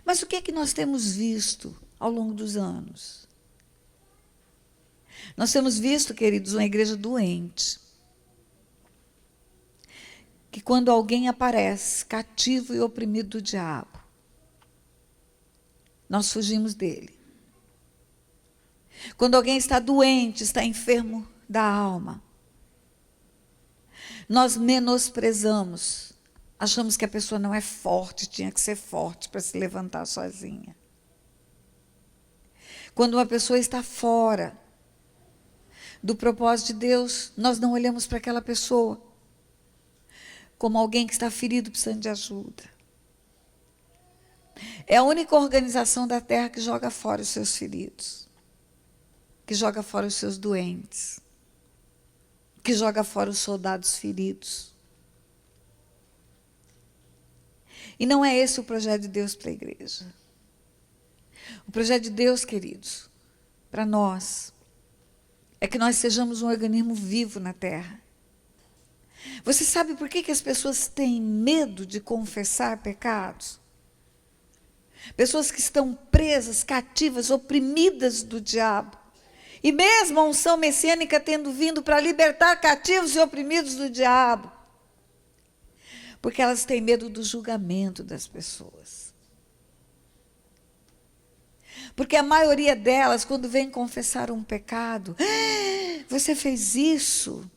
Mas o que é que nós temos visto ao longo dos anos? Nós temos visto, queridos, uma igreja doente. Que quando alguém aparece cativo e oprimido do diabo, nós fugimos dele. Quando alguém está doente, está enfermo da alma, nós menosprezamos. Achamos que a pessoa não é forte, tinha que ser forte para se levantar sozinha. Quando uma pessoa está fora do propósito de Deus, nós não olhamos para aquela pessoa como alguém que está ferido, precisando de ajuda. É a única organização da terra que joga fora os seus feridos, que joga fora os seus doentes, que joga fora os soldados feridos. E não é esse o projeto de Deus para a igreja. O projeto de Deus, queridos, para nós, é que nós sejamos um organismo vivo na terra. Você sabe por que as pessoas têm medo de confessar pecados? Pessoas que estão presas, cativas, oprimidas do diabo. E mesmo a unção messiânica tendo vindo para libertar cativos e oprimidos do diabo. Porque elas têm medo do julgamento das pessoas. Porque a maioria delas, quando vem confessar um pecado, você fez isso?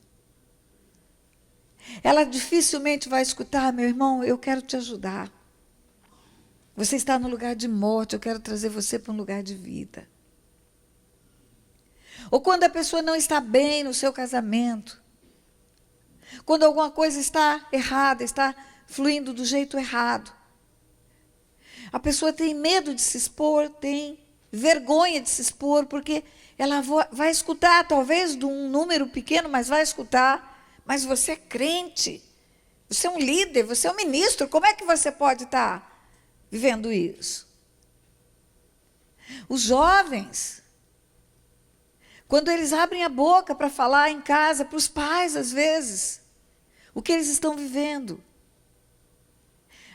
Ela dificilmente vai escutar, meu irmão, eu quero te ajudar. Você está no lugar de morte, eu quero trazer você para um lugar de vida. Ou quando a pessoa não está bem no seu casamento, quando alguma coisa está errada, está fluindo do jeito errado, a pessoa tem medo de se expor, tem vergonha de se expor, porque ela vai escutar, talvez de um número pequeno, mas vai escutar. Mas você é crente, você é um líder, você é um ministro, como é que você pode estar vivendo isso? Os jovens, quando eles abrem a boca para falar em casa, para os pais às vezes, o que eles estão vivendo,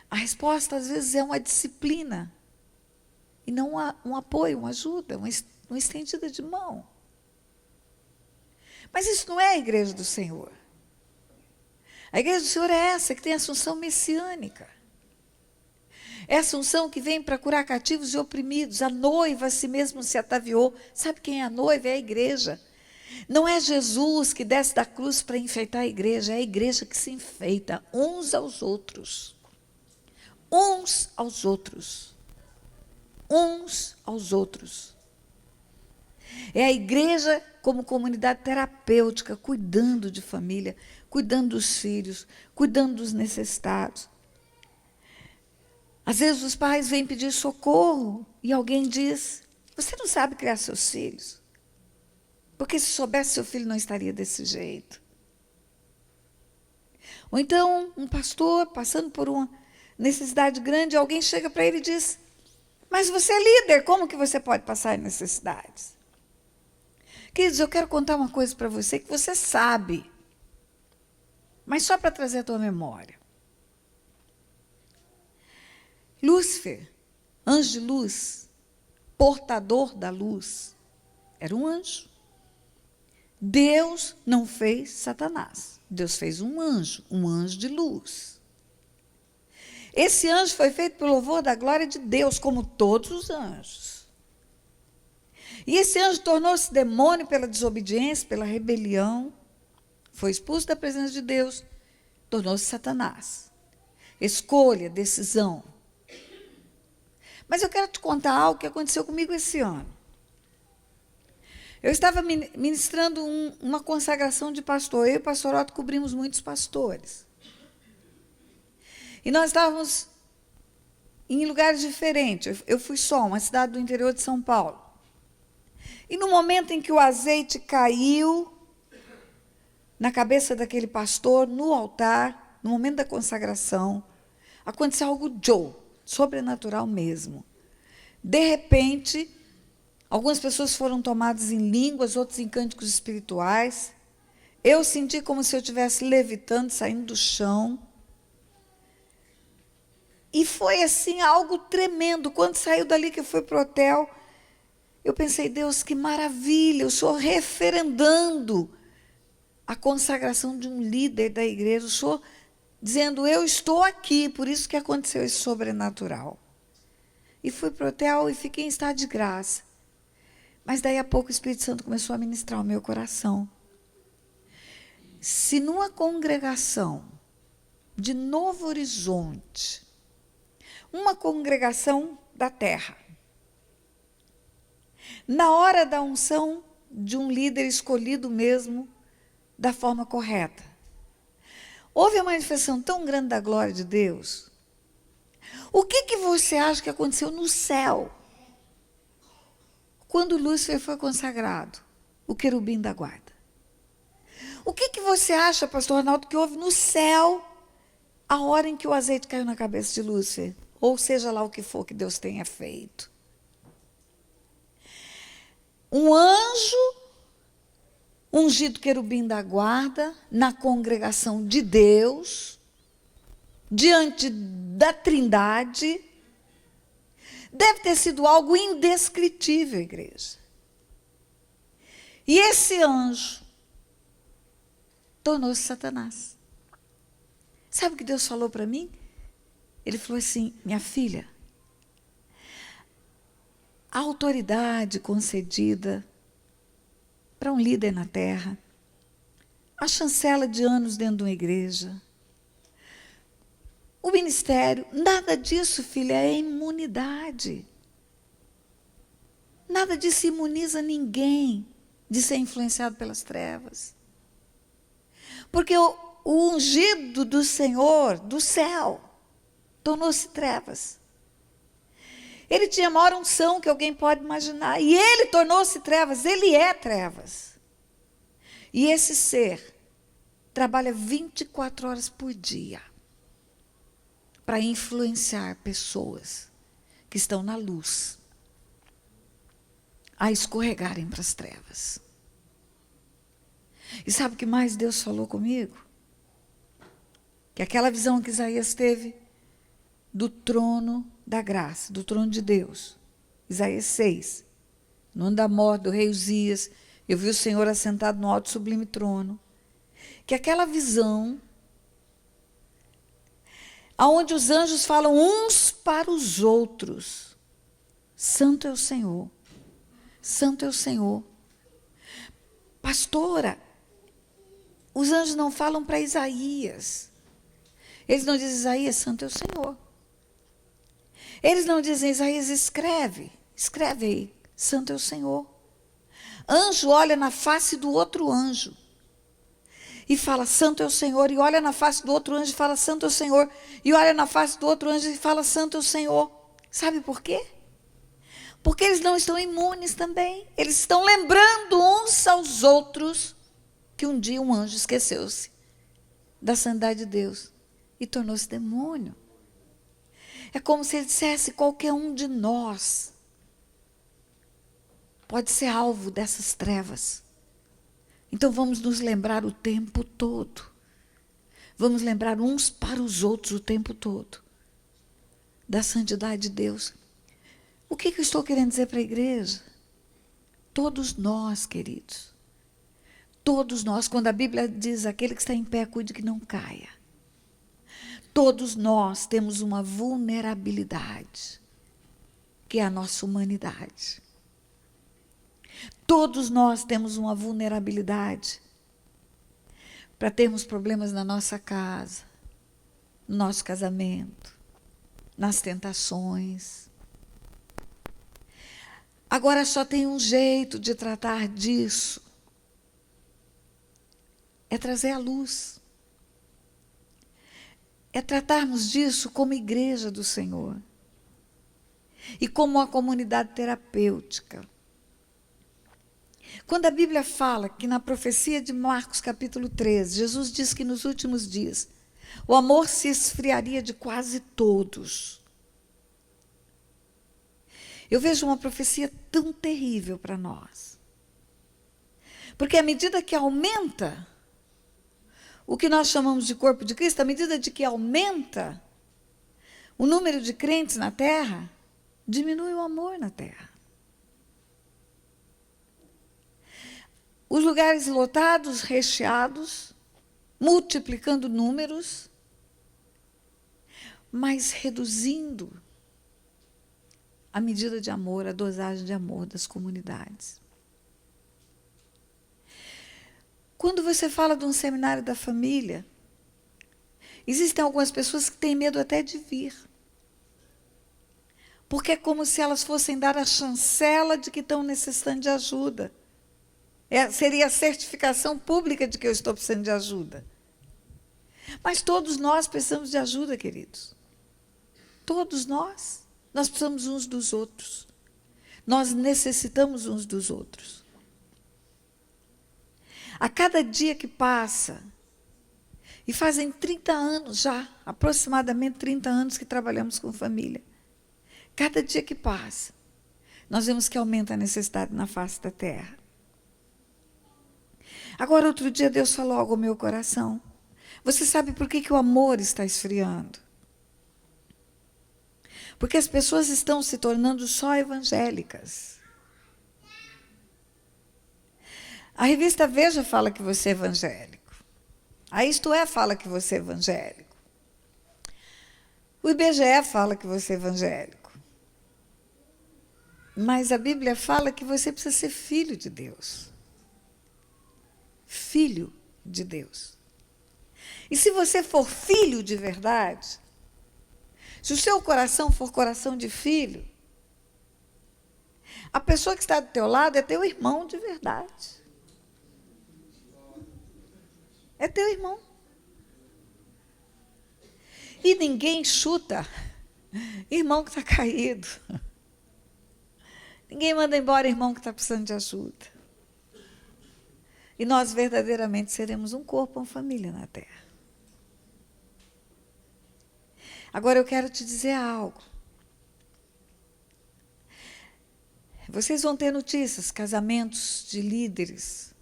a resposta às vezes é uma disciplina, e não um apoio, uma ajuda, uma estendida de mão. Mas isso não é a igreja do Senhor. A igreja do Senhor é essa, que tem a assunção messiânica. É a assunção que vem para curar cativos e oprimidos. A noiva a si mesmo se ataviou. Sabe quem é a noiva? É a igreja. Não é Jesus que desce da cruz para enfeitar a igreja. É a igreja que se enfeita uns aos outros. Uns aos outros. Uns aos outros. É a igreja como comunidade terapêutica, cuidando de família, cuidando dos filhos, cuidando dos necessitados. Às vezes os pais vêm pedir socorro e alguém diz, você não sabe criar seus filhos. Porque se soubesse, seu filho não estaria desse jeito. Ou então, um pastor passando por uma necessidade grande, alguém chega para ele e diz, mas você é líder, como que você pode passar necessidades? Queridos, eu quero contar uma coisa para você que você sabe, mas só para trazer a tua memória. Lúcifer, anjo de luz, portador da luz, era um anjo. Deus não fez Satanás. Deus fez um anjo de luz. Esse anjo foi feito pelo louvor da glória de Deus, como todos os anjos. E esse anjo tornou-se demônio pela desobediência, pela rebelião, foi expulso da presença de Deus, tornou-se Satanás. Escolha, decisão. Mas eu quero te contar algo que aconteceu comigo esse ano. Eu estava ministrando uma consagração de pastor. Eu e o pastor Otto cobrimos muitos pastores. E nós estávamos em lugares diferentes. Eu fui só, uma cidade do interior de São Paulo. E no momento em que o azeite caiu na cabeça daquele pastor, no altar, no momento da consagração, aconteceu algo sobrenatural mesmo. De repente, algumas pessoas foram tomadas em línguas, outras em cânticos espirituais. Eu senti como se eu estivesse levitando, saindo do chão. E foi assim, algo tremendo. Quando saiu dali que eu fui para o hotel, eu pensei, Deus, que maravilha, o Senhor referendando a consagração de um líder da igreja, o Senhor dizendo, eu estou aqui, por isso que aconteceu esse sobrenatural. E fui para o hotel e fiquei em estado de graça. Mas daí a pouco o Espírito Santo começou a ministrar o meu coração. Se numa congregação de Novo Horizonte, uma congregação da terra, na hora da unção de um líder escolhido mesmo, da forma correta, houve uma manifestação tão grande da glória de Deus. O que você acha que aconteceu no céu? Quando Lúcifer foi consagrado, o querubim da guarda. O que você acha, pastor Arnaldo, que houve no céu a hora em que o azeite caiu na cabeça de Lúcifer? Ou seja lá o que for que Deus tenha feito. Um anjo, ungido querubim da guarda, na congregação de Deus, diante da Trindade, deve ter sido algo indescritível, igreja. E esse anjo tornou-se Satanás. Sabe o que Deus falou para mim? Ele falou assim, minha filha, a autoridade concedida para um líder na terra, a chancela de anos dentro de uma igreja, o ministério, nada disso, filha, é imunidade. Nada disso imuniza ninguém de ser influenciado pelas trevas. Porque o ungido do Senhor, do céu, tornou-se trevas. Ele tinha a maior unção que alguém pode imaginar. E ele tornou-se trevas, ele é trevas. E esse ser trabalha 24 horas por dia para influenciar pessoas que estão na luz a escorregarem para as trevas. E sabe o que mais Deus falou comigo? Que aquela visão que Isaías teve do trono da graça, do trono de Deus. Isaías 6. No ano da morte do rei Uzias, eu vi o Senhor assentado no alto e sublime trono. Que aquela visão, aonde os anjos falam uns para os outros, Santo é o Senhor, Santo é o Senhor. Pastora, os anjos não falam para Isaías. Eles não dizem, Isaías, Santo é o Senhor. Eles não dizem, Isaías, escreve aí, Santo é o Senhor. Anjo olha na face do outro anjo e fala, Santo é o Senhor, e olha na face do outro anjo e fala, Santo é o Senhor, e olha na face do outro anjo e fala, Santo é o Senhor. Sabe por quê? Porque eles não estão imunes também. Eles estão lembrando uns aos outros que um dia um anjo esqueceu-se da santidade de Deus e tornou-se demônio. É como se ele dissesse, qualquer um de nós pode ser alvo dessas trevas. Então vamos nos lembrar o tempo todo. Vamos lembrar uns para os outros o tempo todo da santidade de Deus. O que eu estou querendo dizer para a igreja? Todos nós, queridos, todos nós, quando a Bíblia diz, aquele que está em pé, cuide que não caia. Todos nós temos uma vulnerabilidade, que é a nossa humanidade. Todos nós temos uma vulnerabilidade para termos problemas na nossa casa, no nosso casamento, nas tentações. Agora só tem um jeito de tratar disso. É trazer a luz. É tratarmos disso como igreja do Senhor. E como uma comunidade terapêutica. Quando a Bíblia fala que na profecia de Marcos capítulo 13, Jesus diz que nos últimos dias o amor se esfriaria de quase todos. Eu vejo uma profecia tão terrível para nós. Porque à medida que aumenta o que nós chamamos de corpo de Cristo, à medida de que aumenta o número de crentes na terra, diminui o amor na terra. Os lugares lotados, recheados, multiplicando números, mas reduzindo a medida de amor, a dosagem de amor das comunidades. Quando você fala de um seminário da família, existem algumas pessoas que têm medo até de vir. Porque é como se elas fossem dar a chancela de que estão necessitando de ajuda. Seria a certificação pública de que eu estou precisando de ajuda. Mas todos nós precisamos de ajuda, queridos. Todos nós. Nós precisamos uns dos outros. Nós necessitamos uns dos outros. A cada dia que passa, e fazem 30 anos já, aproximadamente 30 anos que trabalhamos com família, cada dia que passa, nós vemos que aumenta a necessidade na face da terra. Agora, outro dia, Deus falou algo ao meu coração. Você sabe por que o amor está esfriando? Porque as pessoas estão se tornando só evangélicas. A revista Veja fala que você é evangélico. A Isto É fala que você é evangélico. O IBGE fala que você é evangélico. Mas a Bíblia fala que você precisa ser filho de Deus. Filho de Deus. E se você for filho de verdade, se o seu coração for coração de filho, a pessoa que está do teu lado é teu irmão de verdade. É teu irmão. E ninguém chuta irmão que está caído. Ninguém manda embora irmão que está precisando de ajuda. E nós verdadeiramente seremos um corpo, uma família na terra. Agora eu quero te dizer algo. Vocês vão ter notícias, casamentos de líderes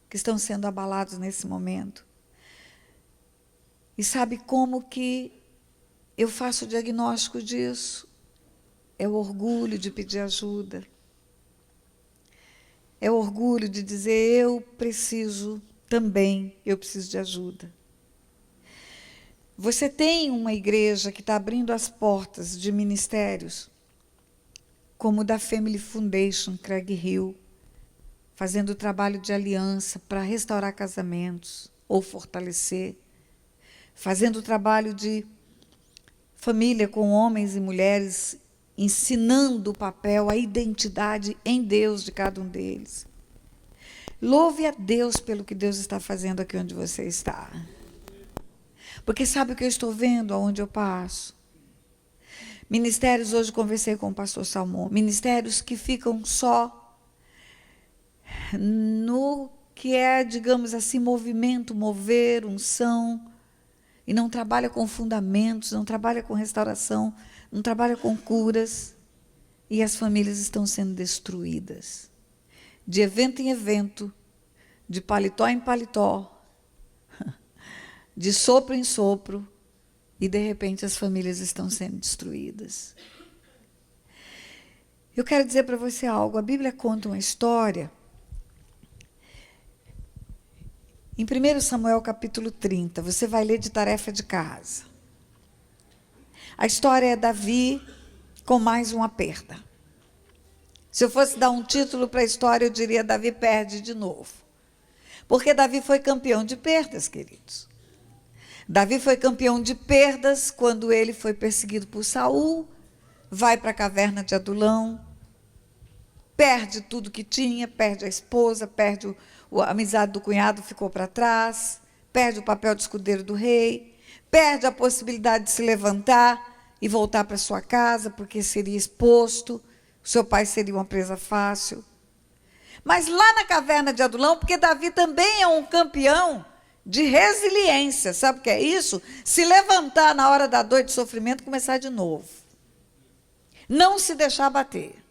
que estão sendo abalados nesse momento. E sabe como que eu faço o diagnóstico disso? É o orgulho de pedir ajuda. É o orgulho de dizer, eu preciso de ajuda. Você tem uma igreja que está abrindo as portas de ministérios, como o da Family Foundation, Craig Hill, fazendo trabalho de aliança para restaurar casamentos ou fortalecer, fazendo trabalho de família com homens e mulheres, ensinando o papel, a identidade em Deus de cada um deles. Louve a Deus pelo que Deus está fazendo aqui onde você está. Porque sabe o que eu estou vendo aonde eu passo? Ministérios, hoje conversei com o pastor Salmão, ministérios que ficam só no que é, digamos assim, movimento, mover, unção, e não trabalha com fundamentos, não trabalha com restauração, não trabalha com curas, e as famílias estão sendo destruídas. De evento em evento, de paletó em paletó, de sopro em sopro, e de repente as famílias estão sendo destruídas. Eu quero dizer para você algo, a Bíblia conta uma história, em 1 Samuel capítulo 30, você vai ler de tarefa de casa. A história é Davi com mais uma perda. Se eu fosse dar um título para a história, eu diria Davi perde de novo. Porque Davi foi campeão de perdas, queridos. Davi foi campeão de perdas quando ele foi perseguido por Saul, vai para a caverna de Adulão, perde tudo que tinha, perde a esposa, perde a amizade do cunhado, ficou para trás, perde o papel de escudeiro do rei, perde a possibilidade de se levantar e voltar para sua casa, porque seria exposto, seu pai seria uma presa fácil. Mas lá na caverna de Adulão, porque Davi também é um campeão de resiliência, sabe o que é isso? Se levantar na hora da dor e de sofrimento, começar de novo. Não se deixar bater.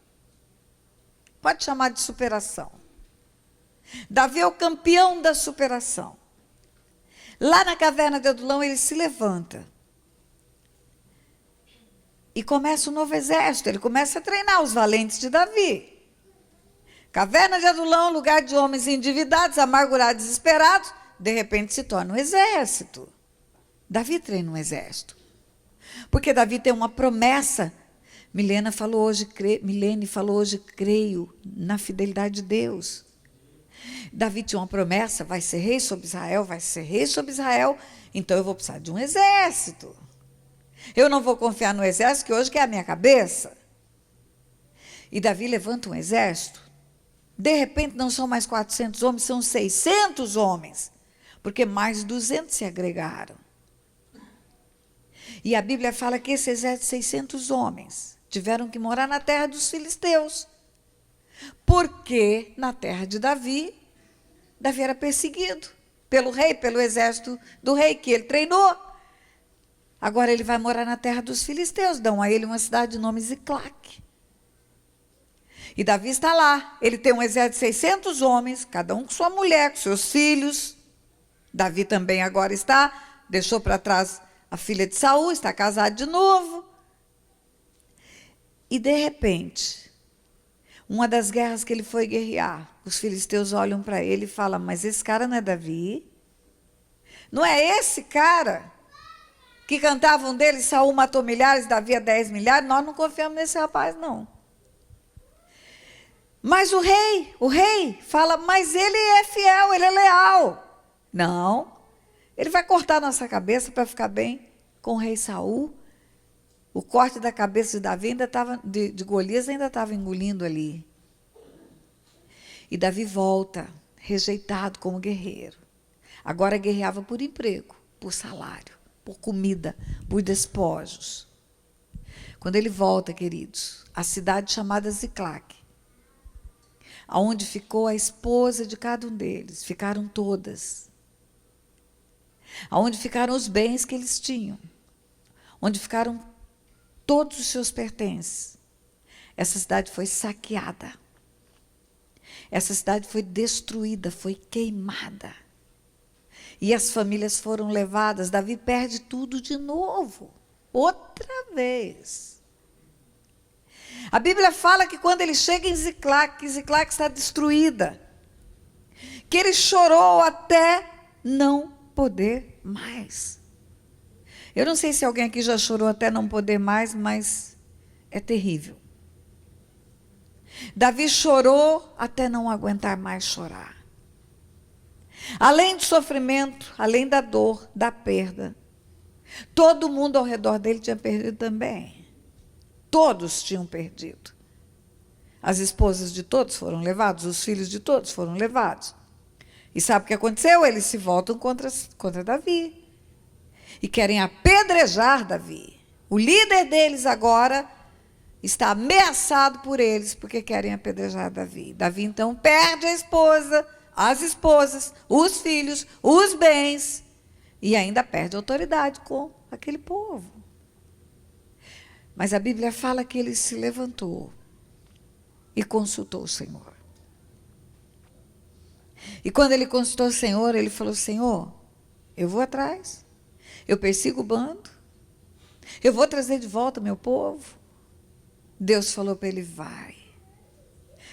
Pode chamar de superação. Davi é o campeão da superação. Lá na caverna de Adulão, ele se levanta. E começa um novo exército. Ele começa a treinar os valentes de Davi. Caverna de Adulão, lugar de homens endividados, amargurados, desesperados, de repente se torna um exército. Davi treina um exército. Porque Davi tem uma promessa. Milene falou hoje, creio na fidelidade de Deus. Davi tinha uma promessa, vai ser rei sobre Israel, então eu vou precisar de um exército. Eu não vou confiar no exército, que hoje que é a minha cabeça. E Davi levanta um exército. De repente não são mais 400 homens, são 600 homens, porque mais 200 se agregaram. E a Bíblia fala que esse exército de 600 homens tiveram que morar na terra dos filisteus, porque na terra de Davi era perseguido pelo rei, pelo exército do rei que ele treinou. Agora ele vai morar na terra dos filisteus, dão a ele uma cidade de nome Ziclac. E Davi está lá, ele tem um exército de 600 homens, cada um com sua mulher, com seus filhos. Davi também agora deixou para trás a filha de Saul, está casado de novo. E de repente, uma das guerras que ele foi guerrear, os filisteus olham para ele e falam, mas esse cara não é Davi? Não é esse cara que cantavam dele, Saul matou milhares, Davi a 10 milhares? Nós não confiamos nesse rapaz, não. Mas o rei fala, mas ele é fiel, ele é leal. Não, ele vai cortar nossa cabeça para ficar bem com o rei Saul. O corte da cabeça de Davi ainda estava, de Golias ainda estava engolindo ali. E Davi volta, rejeitado como guerreiro. Agora guerreava por emprego, por salário, por comida, por despojos. Quando ele volta, queridos, a cidade chamada Ziclac, aonde ficou a esposa de cada um deles, ficaram todas. Aonde ficaram os bens que eles tinham, onde ficaram todos os seus pertences. Essa cidade foi saqueada. Essa cidade foi destruída, foi queimada. E as famílias foram levadas. Davi perde tudo de novo, outra vez. A Bíblia fala que quando ele chega em Ziclac, que Ziclac está destruída, que ele chorou até não poder mais. Eu não sei se alguém aqui já chorou até não poder mais, mas é terrível. Davi chorou até não aguentar mais chorar. Além do sofrimento, além da dor, da perda, todo mundo ao redor dele tinha perdido também. Todos tinham perdido. As esposas de todos foram levados, os filhos de todos foram levados. E sabe o que aconteceu? Eles se voltam contra Davi. E querem apedrejar Davi. O líder deles agora está ameaçado por eles, porque querem apedrejar Davi. Davi, então, perde a esposa, as esposas, os filhos, os bens, e ainda perde a autoridade com aquele povo. Mas a Bíblia fala que ele se levantou e consultou o Senhor. E quando ele consultou o Senhor, ele falou, Senhor, eu vou atrás, eu persigo o bando, eu vou trazer de volta o meu povo. Deus falou para ele, vai.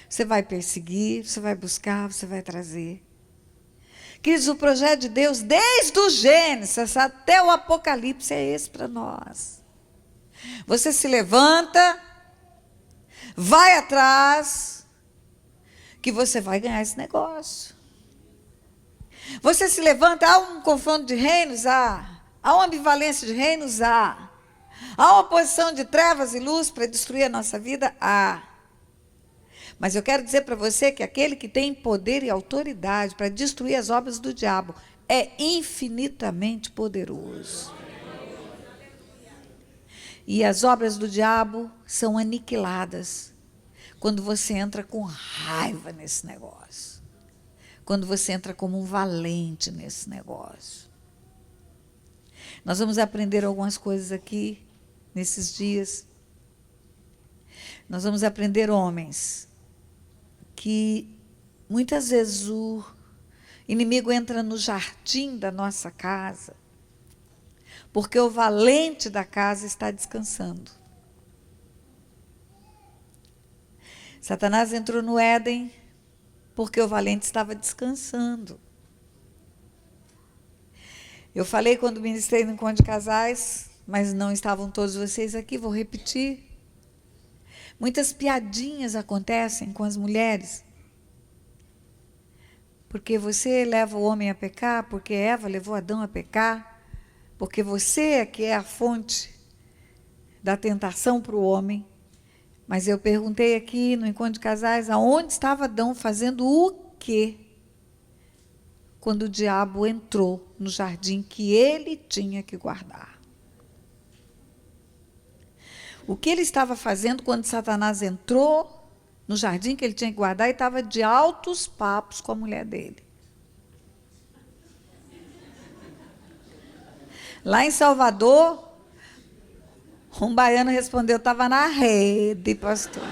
Você vai perseguir, você vai buscar, você vai trazer. Queridos, o projeto de Deus, desde o Gênesis até o Apocalipse, é esse para nós. Você se levanta, vai atrás, que você vai ganhar esse negócio. Você se levanta, há um confronto de reinos? Há uma ambivalência de reinos? Há uma oposição de trevas e luz para destruir a nossa vida? Há. Mas eu quero dizer para você que aquele que tem poder e autoridade para destruir as obras do diabo é infinitamente poderoso. E as obras do diabo são aniquiladas quando você entra com raiva nesse negócio. Quando você entra como um valente nesse negócio. Nós vamos aprender algumas coisas aqui nesses dias. Nós vamos aprender, homens, que muitas vezes o inimigo entra no jardim da nossa casa, porque o valente da casa está descansando. Satanás entrou no Éden porque o valente estava descansando. Eu falei quando ministrei no encontro de casais, mas não estavam todos vocês aqui, vou repetir. Muitas piadinhas acontecem com as mulheres. Porque você leva o homem a pecar, porque Eva levou Adão a pecar, porque você é que é a fonte da tentação para o homem. Mas eu perguntei aqui no encontro de casais, aonde estava Adão fazendo o quê? Quando o diabo entrou no jardim que ele tinha que guardar. O que ele estava fazendo quando Satanás entrou no jardim que ele tinha que guardar e estava de altos papos com a mulher dele. Lá em Salvador, um baiano respondeu, estava na rede, pastor.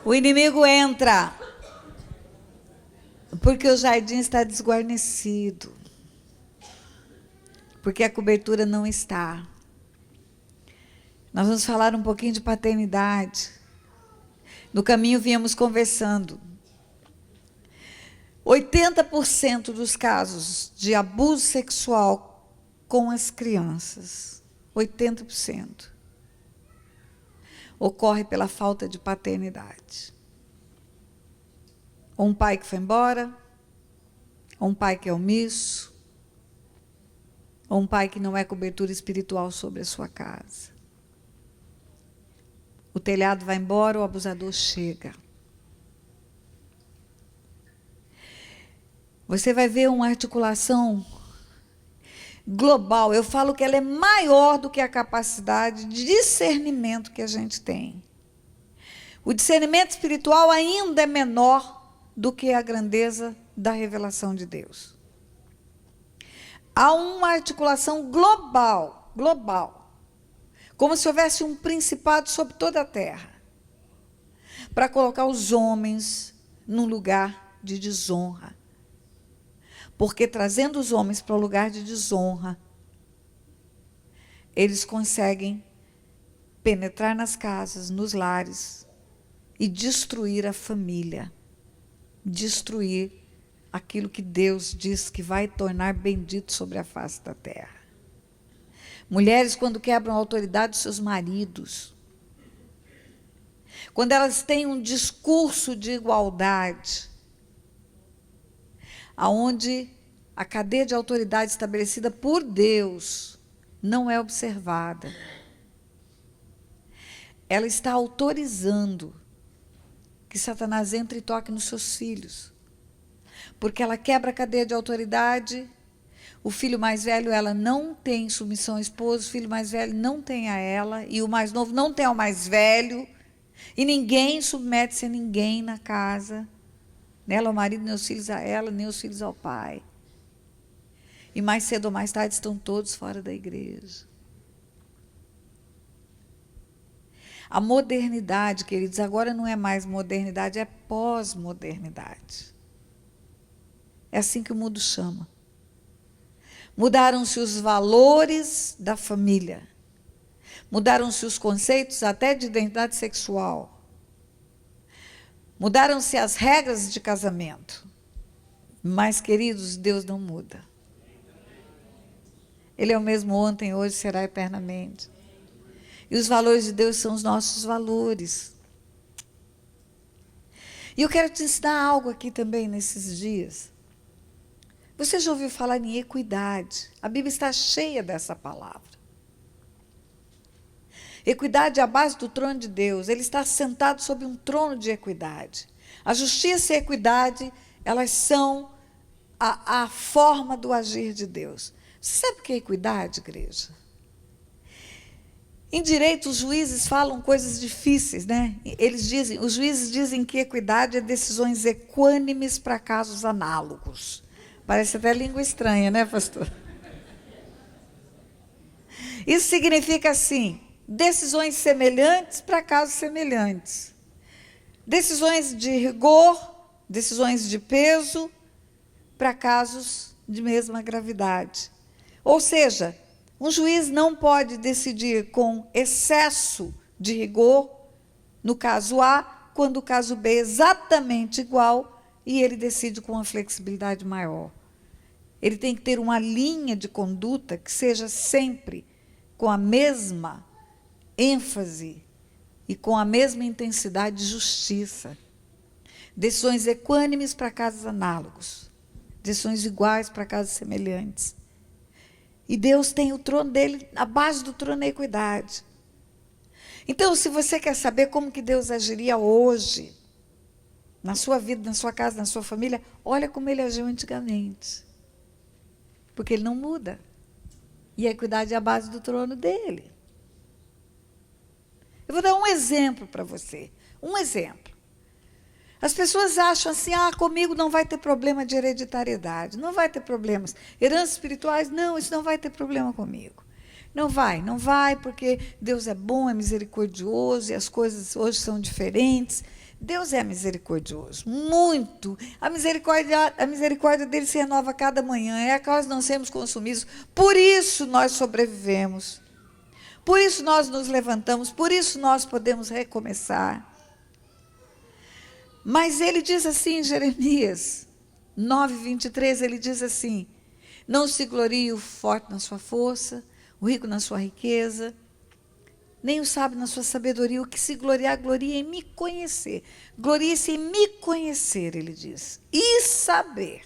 O inimigo entra porque o jardim está desguarnecido, porque a cobertura não está. Nós vamos falar um pouquinho de paternidade. No caminho viemos conversando. 80% dos casos de abuso sexual com as crianças, 80%, ocorre pela falta de paternidade. Ou um pai que foi embora, ou um pai que é omisso, ou um pai que não é cobertura espiritual sobre a sua casa. O telhado vai embora, o abusador chega. Você vai ver uma articulação global. Eu falo que ela é maior do que a capacidade de discernimento que a gente tem. O discernimento espiritual ainda é menor do que a grandeza da revelação de Deus. Há uma articulação global, como se houvesse um principado sobre toda a terra, para colocar os homens num lugar de desonra. Porque trazendo os homens para o lugar de desonra, eles conseguem penetrar nas casas, nos lares e destruir a família, destruir aquilo que Deus diz que vai tornar bendito sobre a face da terra. Mulheres, quando quebram a autoridade dos seus maridos, quando elas têm um discurso de igualdade, aonde a cadeia de autoridade estabelecida por Deus não é observada, ela está autorizando que Satanás entre e toque nos seus filhos, porque ela quebra a cadeia de autoridade. O filho mais velho, ela não tem submissão ao esposo, o filho mais velho não tem a ela, e o mais novo não tem ao mais velho, e ninguém submete-se a ninguém na casa, nem ela ao marido, nem os filhos a ela, nem os filhos ao pai. E mais cedo ou mais tarde estão todos fora da igreja. A modernidade, queridos, agora não é mais modernidade, é pós-modernidade. É assim que o mundo chama. Mudaram-se os valores da família. Mudaram-se os conceitos até de identidade sexual. Mudaram-se as regras de casamento. Mas, queridos, Deus não muda. Ele é o mesmo ontem, hoje, será eternamente. E os valores de Deus são os nossos valores. E eu quero te ensinar algo aqui também nesses dias. Você já ouviu falar em equidade? A Bíblia está cheia dessa palavra. Equidade é a base do trono de Deus. Ele está sentado sobre um trono de equidade. A justiça e a equidade, elas são a forma do agir de Deus. Você sabe o que é equidade, igreja? Em direito, os juízes falam coisas difíceis, né? Os juízes dizem que equidade é decisões equânimes para casos análogos. Parece até língua estranha, né, pastor? Isso significa assim, decisões semelhantes para casos semelhantes. Decisões de rigor, decisões de peso para casos de mesma gravidade. Ou seja, um juiz não pode decidir com excesso de rigor no caso A, quando o caso B é exatamente igual e ele decide com uma flexibilidade maior. Ele tem que ter uma linha de conduta que seja sempre com a mesma ênfase e com a mesma intensidade de justiça. Decisões equânimes para casos análogos. Decisões iguais para casos semelhantes. E Deus tem o trono dele, a base do trono é a equidade. Então, se você quer saber como que Deus agiria hoje, na sua vida, na sua casa, na sua família, olha como ele agiu antigamente. Porque ele não muda. E a equidade é a base do trono dele. Eu vou dar um exemplo para você. Um exemplo. As pessoas acham assim, comigo não vai ter problema de hereditariedade, não vai ter problemas. Heranças espirituais, não, isso não vai ter problema comigo. Não vai, porque Deus é bom, é misericordioso, e as coisas hoje são diferentes. Deus é misericordioso, muito. A misericórdia dele se renova a cada manhã, é a causa de não sermos consumidos. Por isso nós sobrevivemos. Por isso nós nos levantamos, por isso nós podemos recomeçar. Mas ele diz assim em Jeremias 9:23, ele diz assim, não se glorie o forte na sua força, o rico na sua riqueza, nem o sábio na sua sabedoria, o que se gloriar, glorie em me conhecer. Glorie-se em me conhecer, ele diz, e saber.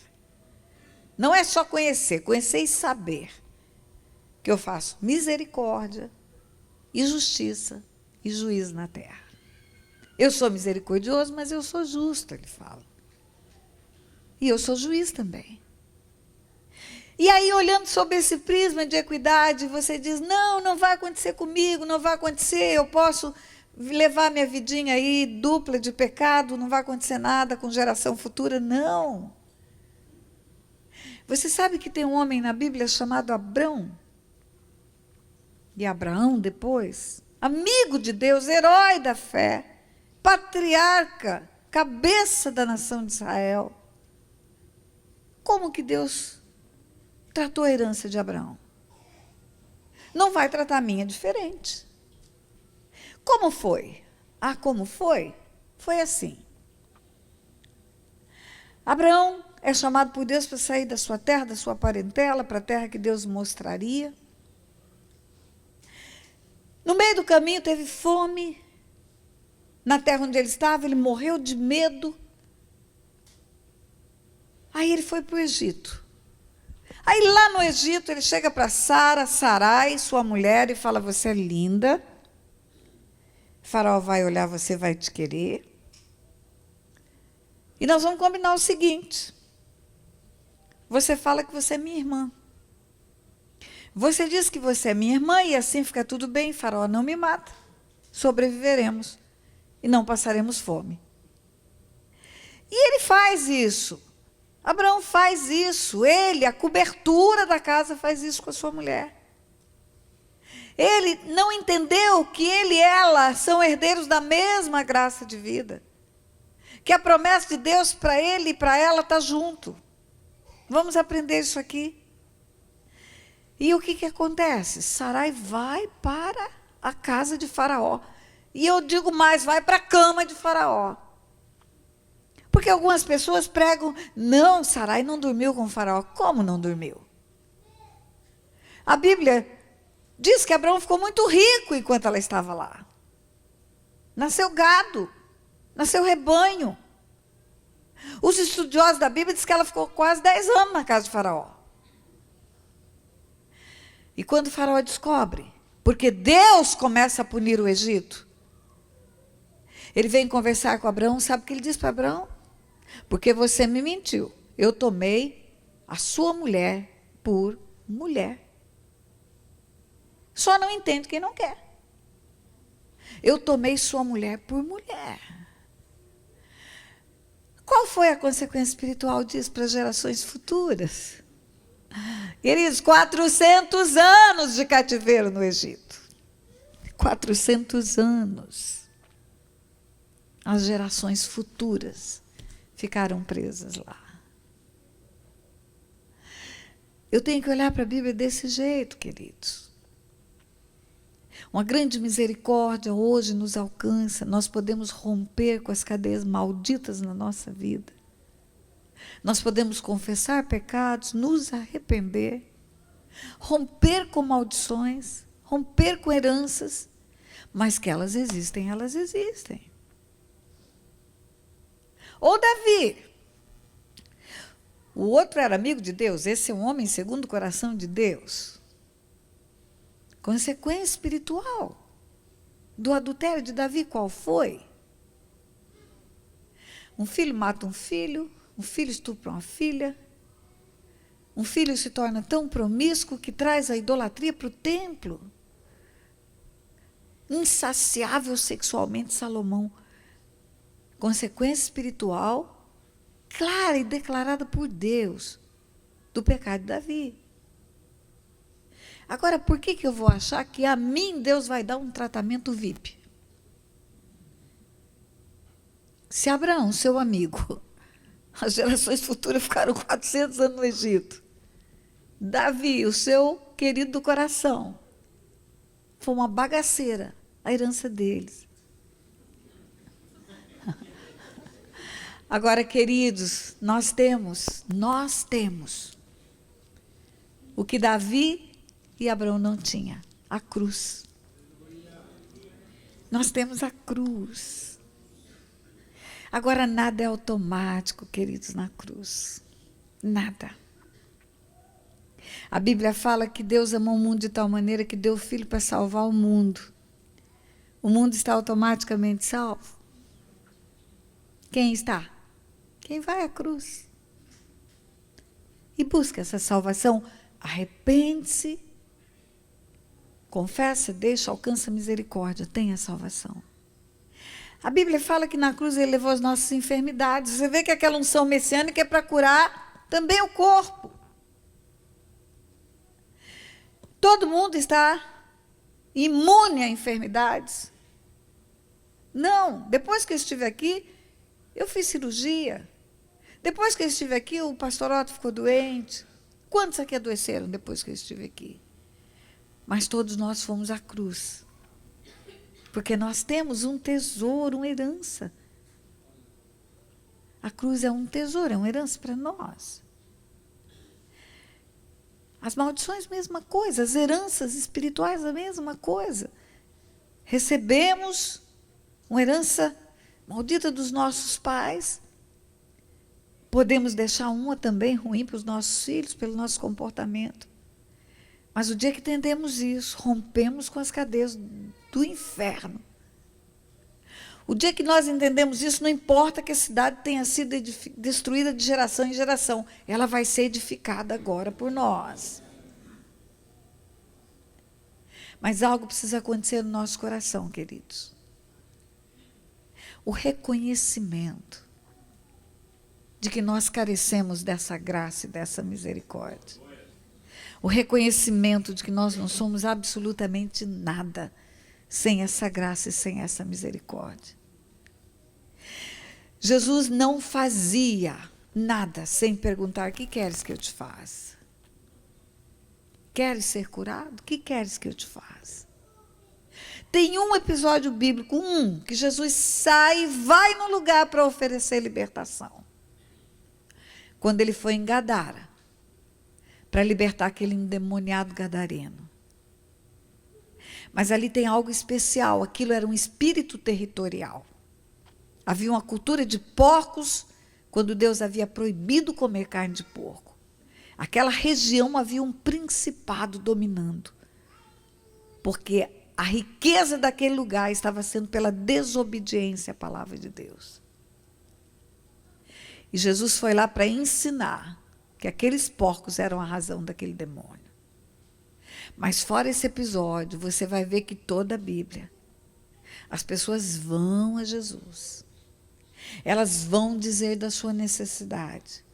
Não é só conhecer, conhecer e saber. Que eu faço misericórdia e justiça e juízo na terra. Eu sou misericordioso, mas eu sou justo, ele fala. E eu sou juiz também. E aí, olhando sob esse prisma de equidade, você diz, não vai acontecer comigo, não vai acontecer, eu posso levar minha vidinha aí dupla de pecado, não vai acontecer nada com geração futura. Não. Você sabe que tem um homem na Bíblia chamado Abrão? E Abraão depois, amigo de Deus, herói da fé, patriarca, cabeça da nação de Israel. Como que Deus tratou a herança de Abraão? Não vai tratar a minha diferente. Como foi? Como foi? Foi assim. Abraão é chamado por Deus para sair da sua terra, da sua parentela, para a terra que Deus mostraria. No meio do caminho teve fome. Na terra onde ele estava, ele morreu de medo. Aí ele foi para o Egito. Aí lá no Egito, ele chega para Sarai, sua mulher, e fala, você é linda. Faraó vai olhar, você vai te querer. E nós vamos combinar o seguinte. Você fala que você é minha irmã. Você diz que você é minha irmã e assim fica tudo bem, Faraó não me mata. Sobreviveremos. E não passaremos fome. E ele faz isso. Abraão faz isso. Ele, a cobertura da casa, faz isso com a sua mulher. Ele não entendeu que ele e ela são herdeiros da mesma graça de vida. Que a promessa de Deus para ele e para ela está junto. Vamos aprender isso aqui. E o que acontece? Sarai vai para a casa de Faraó. E eu digo mais, vai para a cama de Faraó. Porque algumas pessoas pregam, não, Sarai não dormiu com Faraó. Como não dormiu? A Bíblia diz que Abraão ficou muito rico enquanto ela estava lá. Nasceu gado, nasceu rebanho. Os estudiosos da Bíblia dizem que ela ficou quase 10 anos na casa de Faraó. E quando Faraó descobre, porque Deus começa a punir o Egito, ele vem conversar com Abraão, sabe o que ele diz para Abraão? Porque você me mentiu. Eu tomei a sua mulher por mulher. Só não entende quem não quer. Eu tomei sua mulher por mulher. Qual foi a consequência espiritual disso para as gerações futuras? Queridos, 400 anos de cativeiro no Egito. 400 anos. As gerações futuras ficaram presas lá. Eu tenho que olhar para a Bíblia desse jeito, queridos. Uma grande misericórdia hoje nos alcança. Nós podemos romper com as cadeias malditas na nossa vida. Nós podemos confessar pecados, nos arrepender, romper com maldições, romper com heranças, mas que elas existem, elas existem. Ou Davi. O outro era amigo de Deus, esse é um homem segundo o coração de Deus. Consequência espiritual do adultério de Davi, qual foi? Um filho mata um filho estupra uma filha, um filho se torna tão promíscuo que traz a idolatria para o templo. Insaciável sexualmente Salomão. Consequência espiritual clara e declarada por Deus do pecado de Davi. Agora, por que eu vou achar que a mim Deus vai dar um tratamento VIP? Se Abraão, seu amigo, as gerações futuras ficaram 400 anos no Egito, Davi, o seu querido do coração, foi uma bagaceira a herança deles. Agora, queridos, nós temos o que Davi e Abraão não tinham, a cruz. Nós temos a cruz. Agora, nada é automático, queridos, na cruz. Nada. A Bíblia fala que Deus amou o mundo de tal maneira que deu o Filho para salvar o mundo. O mundo está automaticamente salvo? Quem está? Quem vai à cruz. E busca essa salvação. Arrepende-se, confessa, deixa, alcança a misericórdia, tem a salvação. A Bíblia fala que na cruz ele levou as nossas enfermidades. Você vê que aquela unção messiânica é para curar também o corpo. Todo mundo está imune a enfermidades? Não. Depois que eu estive aqui, eu fiz cirurgia. Depois que eu estive aqui, o pastor Otto ficou doente. Quantos aqui adoeceram depois que eu estive aqui? Mas todos nós fomos à cruz. Porque nós temos um tesouro, uma herança. A cruz é um tesouro, é uma herança para nós. As maldições, mesma coisa. As heranças espirituais, a mesma coisa. Recebemos uma herança maldita dos nossos pais. Podemos deixar uma também ruim para os nossos filhos, pelo nosso comportamento. Mas o dia que entendemos isso, rompemos com as cadeias do inferno. O dia que nós entendemos isso, não importa que a cidade tenha sido destruída de geração em geração, ela vai ser edificada agora por nós. Mas algo precisa acontecer no nosso coração, queridos. O reconhecimento de que nós carecemos dessa graça e dessa misericórdia. O reconhecimento de que nós não somos absolutamente nada sem essa graça e sem essa misericórdia. Jesus não fazia nada sem perguntar: o que queres que eu te faça? Queres ser curado? O que queres que eu te faça? Tem um episódio bíblico, que Jesus sai e vai no lugar para oferecer libertação. Quando ele foi em Gadara, para libertar aquele endemoniado gadareno. Mas ali tem algo especial, aquilo era um espírito territorial. Havia uma cultura de porcos quando Deus havia proibido comer carne de porco, aquela região havia um principado dominando, porque a riqueza daquele lugar estava sendo pela desobediência à palavra de Deus. E Jesus foi lá para ensinar que aqueles porcos eram a razão daquele demônio. Mas fora esse episódio, você vai ver que toda a Bíblia, as pessoas vão a Jesus. Elas vão dizer da sua necessidade.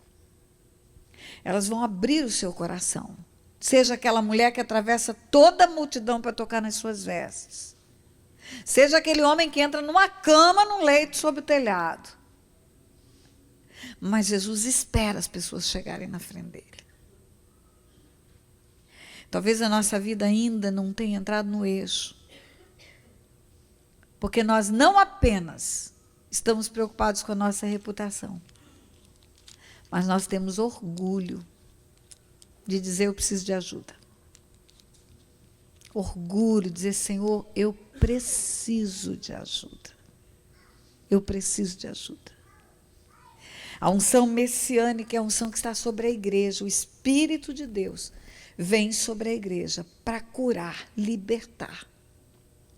Elas vão abrir o seu coração. Seja aquela mulher que atravessa toda a multidão para tocar nas suas vestes. Seja aquele homem que entra numa cama, num leito, sob o telhado. Mas Jesus espera as pessoas chegarem na frente dele. Talvez a nossa vida ainda não tenha entrado no eixo. Porque nós não apenas estamos preocupados com a nossa reputação, mas nós temos orgulho de dizer: eu preciso de ajuda. Orgulho de dizer: Senhor, eu preciso de ajuda. Eu preciso de ajuda. A unção messiânica é a unção que está sobre a igreja. O Espírito de Deus vem sobre a igreja para curar, libertar,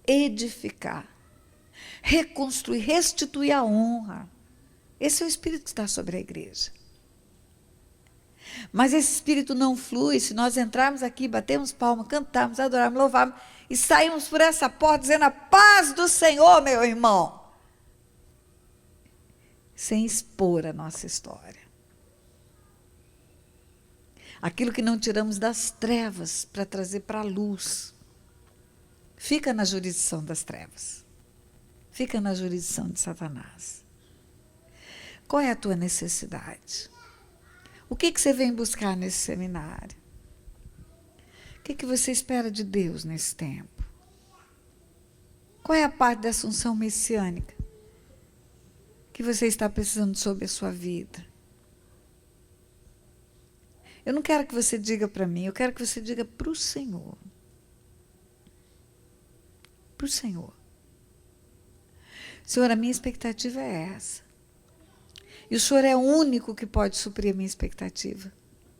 edificar, reconstruir, restituir a honra. Esse é o Espírito que está sobre a igreja. Mas esse Espírito não flui se nós entrarmos aqui, batemos palmas, cantarmos, adorarmos, louvarmos e saímos por essa porta dizendo: a paz do Senhor, meu irmão, sem expor a nossa história. Aquilo que não tiramos das trevas para trazer para a luz, fica na jurisdição das trevas. Fica na jurisdição de Satanás. Qual é a tua necessidade? O que você vem buscar nesse seminário? O que você espera de Deus nesse tempo? Qual é a parte da assunção messiânica que você está precisando sobre a sua vida? Eu não quero que você diga para mim, eu quero que você diga para o Senhor. Para o Senhor. Senhor, a minha expectativa é essa. E o Senhor é o único que pode suprir a minha expectativa.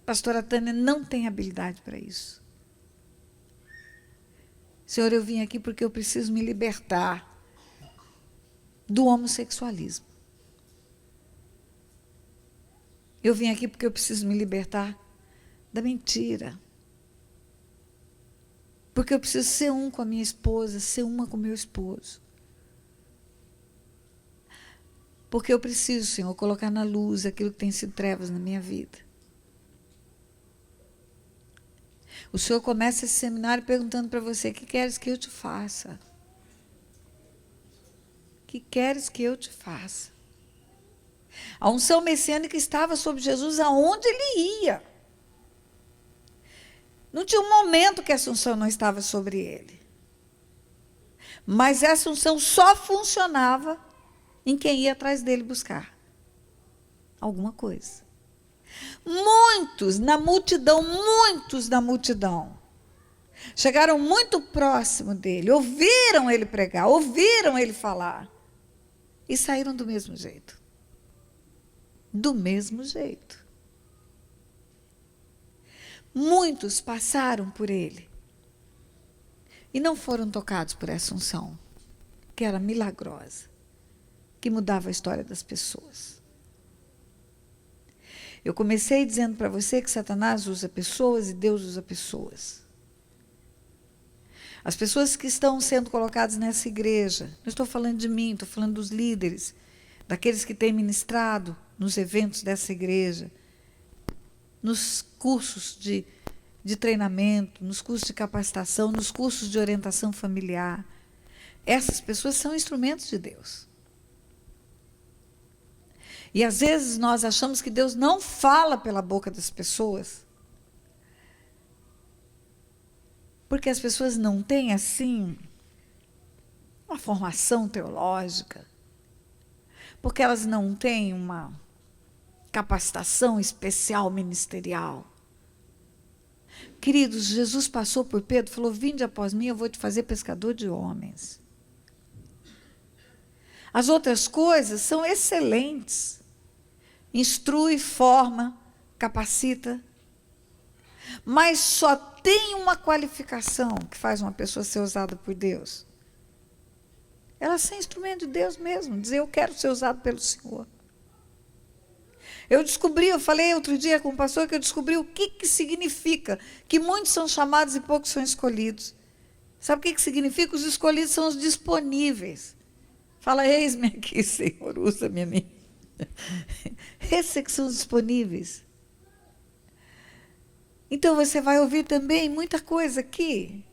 Pastora Tânia não tem habilidade para isso. Senhor, eu vim aqui porque eu preciso me libertar do homossexualismo. Eu vim aqui porque eu preciso me libertar da mentira. Porque eu preciso ser um com a minha esposa, ser uma com o meu esposo. Porque eu preciso, Senhor, colocar na luz aquilo que tem sido trevas na minha vida. O Senhor começa esse seminário perguntando para você: o que queres que eu te faça? O que queres que eu te faça? A unção messiânica estava sobre Jesus aonde ele ia. Não tinha um momento que essa unção não estava sobre ele. Mas essa unção só funcionava em quem ia atrás dele buscar alguma coisa. Muitos na multidão, chegaram muito próximo dele, ouviram ele pregar, ouviram ele falar e saíram do mesmo jeito. Do mesmo jeito. Muitos passaram por ele e não foram tocados por essa unção, que era milagrosa, que mudava a história das pessoas. Eu comecei dizendo para você que Satanás usa pessoas e Deus usa pessoas. As pessoas que estão sendo colocadas nessa igreja, não estou falando de mim, estou falando dos líderes, daqueles que têm ministrado nos eventos dessa igreja, nos cursos de treinamento, nos cursos de capacitação, nos cursos de orientação familiar. Essas pessoas são instrumentos de Deus. E às vezes nós achamos que Deus não fala pela boca das pessoas, porque as pessoas não têm, assim, uma formação teológica, porque elas não têm uma capacitação especial ministerial. Queridos, Jesus passou por Pedro e falou: vinde após mim, eu vou te fazer pescador de homens. As outras coisas são excelentes. instrui, forma, capacita. Mas só tem uma qualificação que faz uma pessoa ser usada por Deus. Ela ser instrumento de Deus mesmo, dizer eu quero ser usado pelo Senhor. Eu falei outro dia com um pastor que eu descobri o que significa que muitos são chamados e poucos são escolhidos. Sabe o que significa? Os escolhidos são os disponíveis. Fala, eis-me aqui, Senhor, usa-me a mim. Esses que são os disponíveis. Então você vai ouvir também muita coisa aqui,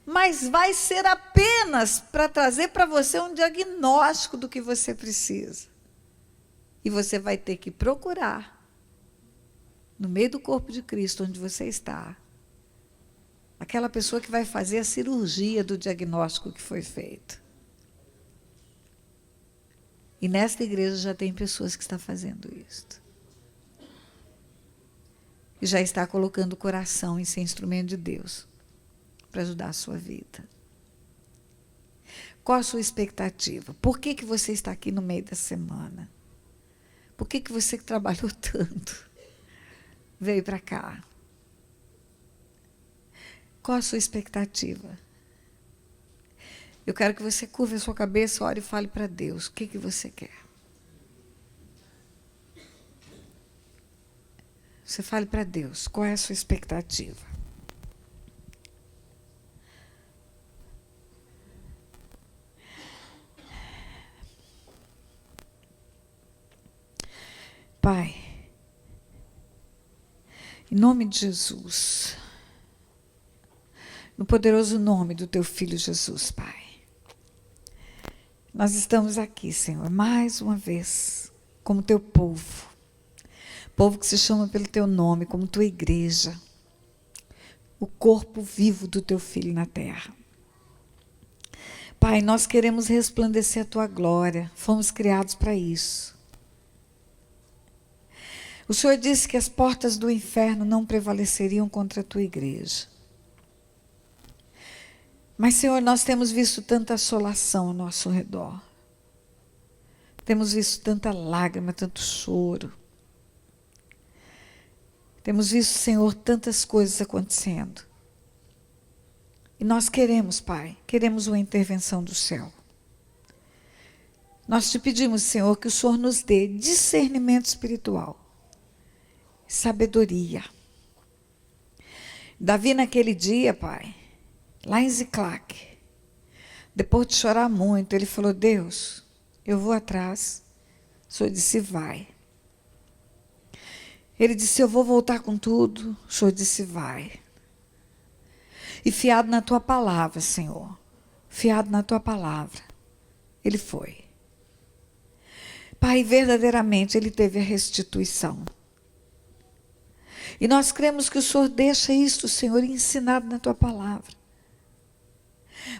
mas vai ser apenas para trazer para você um diagnóstico do que você precisa. E você vai ter que procurar, no meio do corpo de Cristo, onde você está, aquela pessoa que vai fazer a cirurgia do diagnóstico que foi feito. E nesta igreja já tem pessoas que estão fazendo isso. E já está colocando o coração em ser instrumento de Deus para ajudar a sua vida. Qual a sua expectativa? Por que você está aqui no meio da semana? Por que você que trabalhou tanto veio para cá? Qual a sua expectativa? Eu quero que você curve a sua cabeça, ore e fale para Deus. O que você quer? Você fale para Deus. Qual é a sua expectativa? Pai, em nome de Jesus, no poderoso nome do Teu Filho Jesus, Pai, nós estamos aqui, Senhor, mais uma vez, como Teu povo que se chama pelo Teu nome, como Tua igreja, o corpo vivo do Teu Filho na terra. Pai, nós queremos resplandecer a Tua glória, fomos criados para isso. O Senhor disse que as portas do inferno não prevaleceriam contra a Tua igreja. Mas, Senhor, nós temos visto tanta assolação ao nosso redor. Temos visto tanta lágrima, tanto choro. Temos visto, Senhor, tantas coisas acontecendo. E nós queremos, Pai, queremos uma intervenção do céu. Nós te pedimos, Senhor, que o Senhor nos dê discernimento espiritual, sabedoria. Davi, naquele dia, Pai, lá em Ziclac, depois de chorar muito, ele falou, Deus, eu vou atrás. O Senhor disse, vai. Ele disse, eu vou voltar com tudo. O Senhor disse, vai. E fiado na Tua palavra, Senhor, fiado na Tua palavra, ele foi. Pai, verdadeiramente ele teve a restituição. E nós cremos que o Senhor deixa isto, Senhor, ensinado na Tua palavra.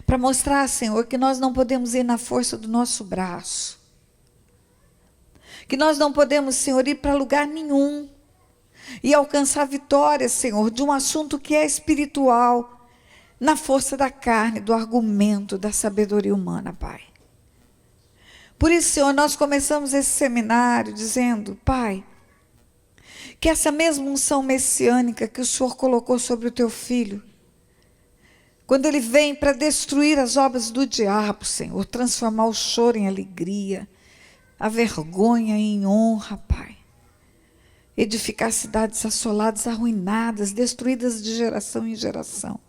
Para mostrar, Senhor, que nós não podemos ir na força do nosso braço. Que nós não podemos, Senhor, ir para lugar nenhum e alcançar vitória, Senhor, de um assunto que é espiritual, na força da carne, do argumento, da sabedoria humana, Pai. Por isso, Senhor, nós começamos esse seminário dizendo, Pai, que essa mesma unção messiânica que o Senhor colocou sobre o Teu Filho, quando Ele vem para destruir as obras do diabo, Senhor, transformar o choro em alegria, a vergonha em honra, Pai, edificar cidades assoladas, arruinadas, destruídas de geração em geração.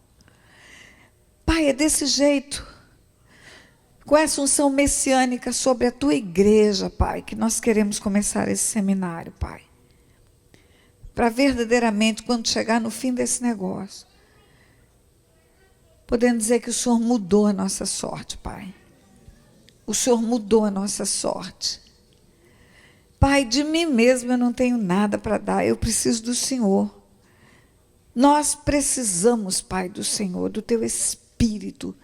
Pai, é desse jeito, com essa unção messiânica sobre a Tua igreja, Pai, que nós queremos começar esse seminário, Pai. Para verdadeiramente, quando chegar no fim desse negócio, podendo dizer que o Senhor mudou a nossa sorte, Pai. O Senhor mudou a nossa sorte. Pai, de mim mesmo eu não tenho nada para dar, eu preciso do Senhor. Nós precisamos, Pai, do Senhor, do Teu Espírito.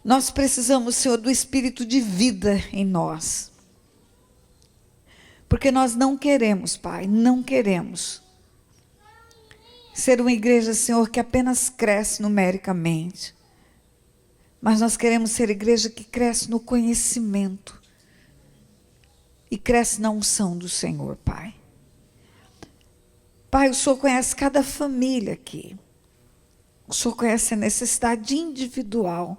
Nós precisamos, Senhor, do Espírito de vida em nós. Porque nós não queremos, Pai, não queremos ser uma igreja, Senhor, que apenas cresce numericamente. Mas nós queremos ser igreja que cresce no conhecimento e cresce na unção do Senhor, Pai. Pai, o Senhor conhece cada família aqui. O Senhor conhece a necessidade individual.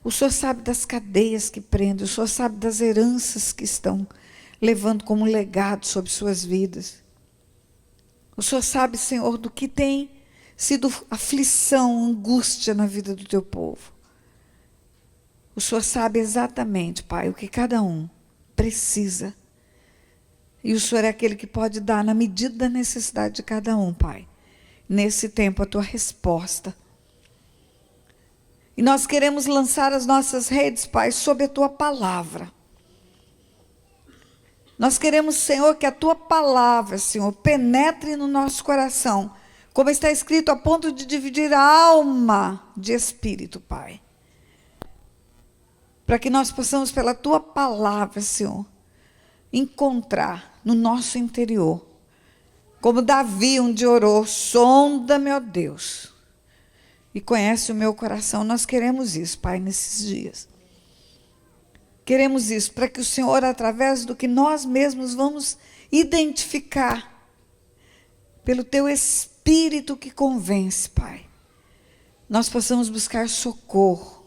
O Senhor sabe das cadeias que prendem. O Senhor sabe das heranças que estão levando como legado sobre suas vidas. O Senhor sabe, Senhor, do que tem sido aflição, angústia na vida do teu povo. O Senhor sabe exatamente, Pai, o que cada um precisa. E o Senhor é aquele que pode dar na medida da necessidade de cada um, Pai. Nesse tempo, a tua resposta. E nós queremos lançar as nossas redes, Pai, sob a tua palavra. Nós queremos, Senhor, que a tua palavra, Senhor, penetre no nosso coração, como está escrito, a ponto de dividir a alma de espírito, Pai. Para que nós possamos, pela tua palavra, Senhor, encontrar no nosso interior, como Davi um dia orou, sonda-me, ó Deus, e conhece o meu coração. Nós queremos isso, Pai, nesses dias. Queremos isso, para que o Senhor, através do que nós mesmos vamos identificar, pelo teu Espírito que convence, Pai, nós possamos buscar socorro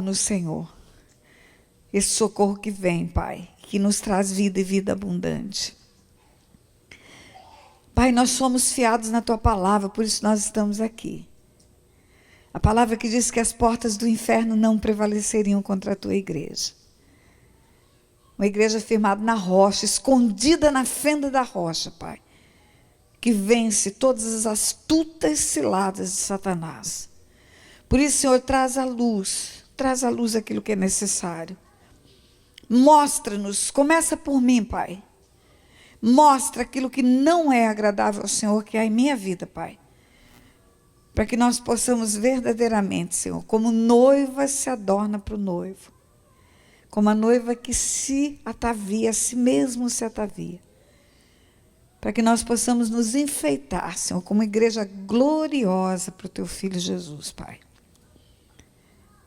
no Senhor. Esse socorro que vem, Pai, que nos traz vida e vida abundante. Pai, nós somos fiados na tua palavra, por isso nós estamos aqui. A palavra que diz que as portas do inferno não prevaleceriam contra a tua igreja. Uma igreja firmada na rocha, escondida na fenda da rocha, Pai, que vence todas as astutas ciladas de Satanás. Por isso, Senhor, traz à luz aquilo que é necessário. Mostra-nos, começa por mim, Pai. Mostra aquilo que não é agradável ao Senhor, que é em minha vida, Pai. Para que nós possamos verdadeiramente, Senhor, como noiva se adorna para o noivo. Como a noiva que se atavia, a si mesmo se atavia. Para que nós possamos nos enfeitar, Senhor, como igreja gloriosa para o teu Filho Jesus, Pai.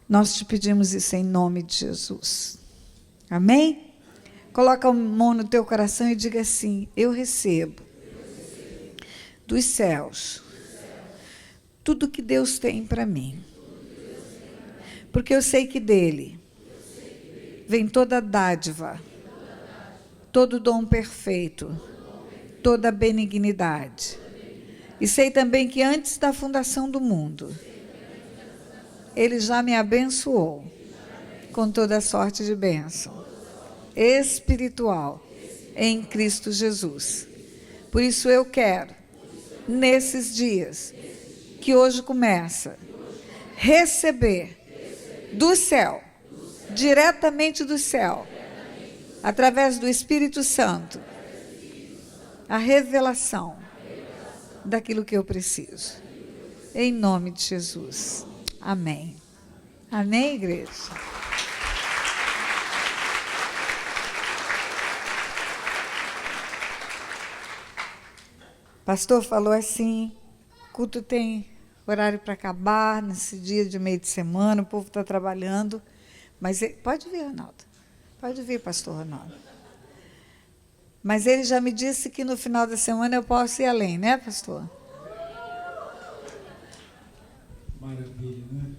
Nós te pedimos isso em nome de Jesus. Amém? Coloca a mão no teu coração e diga assim: eu recebo dos céus tudo que Deus tem para mim. Porque eu sei que dele vem toda dádiva, todo dom perfeito, toda benignidade. E sei também que antes da fundação do mundo, ele já me abençoou com toda sorte de bênção espiritual em Cristo Jesus. Por isso eu quero, nesses dias que hoje começa, receber do céu, diretamente do céu, através do Espírito Santo, a revelação daquilo que eu preciso. Em nome de Jesus. Amém. Amém, igreja? Pastor falou assim, o culto tem horário para acabar, nesse dia de meio de semana, o povo está trabalhando, mas pode vir, Ronaldo, pode vir, pastor Ronaldo. Mas ele já me disse que no final da semana eu posso ir além, né, pastor? Maravilha, né?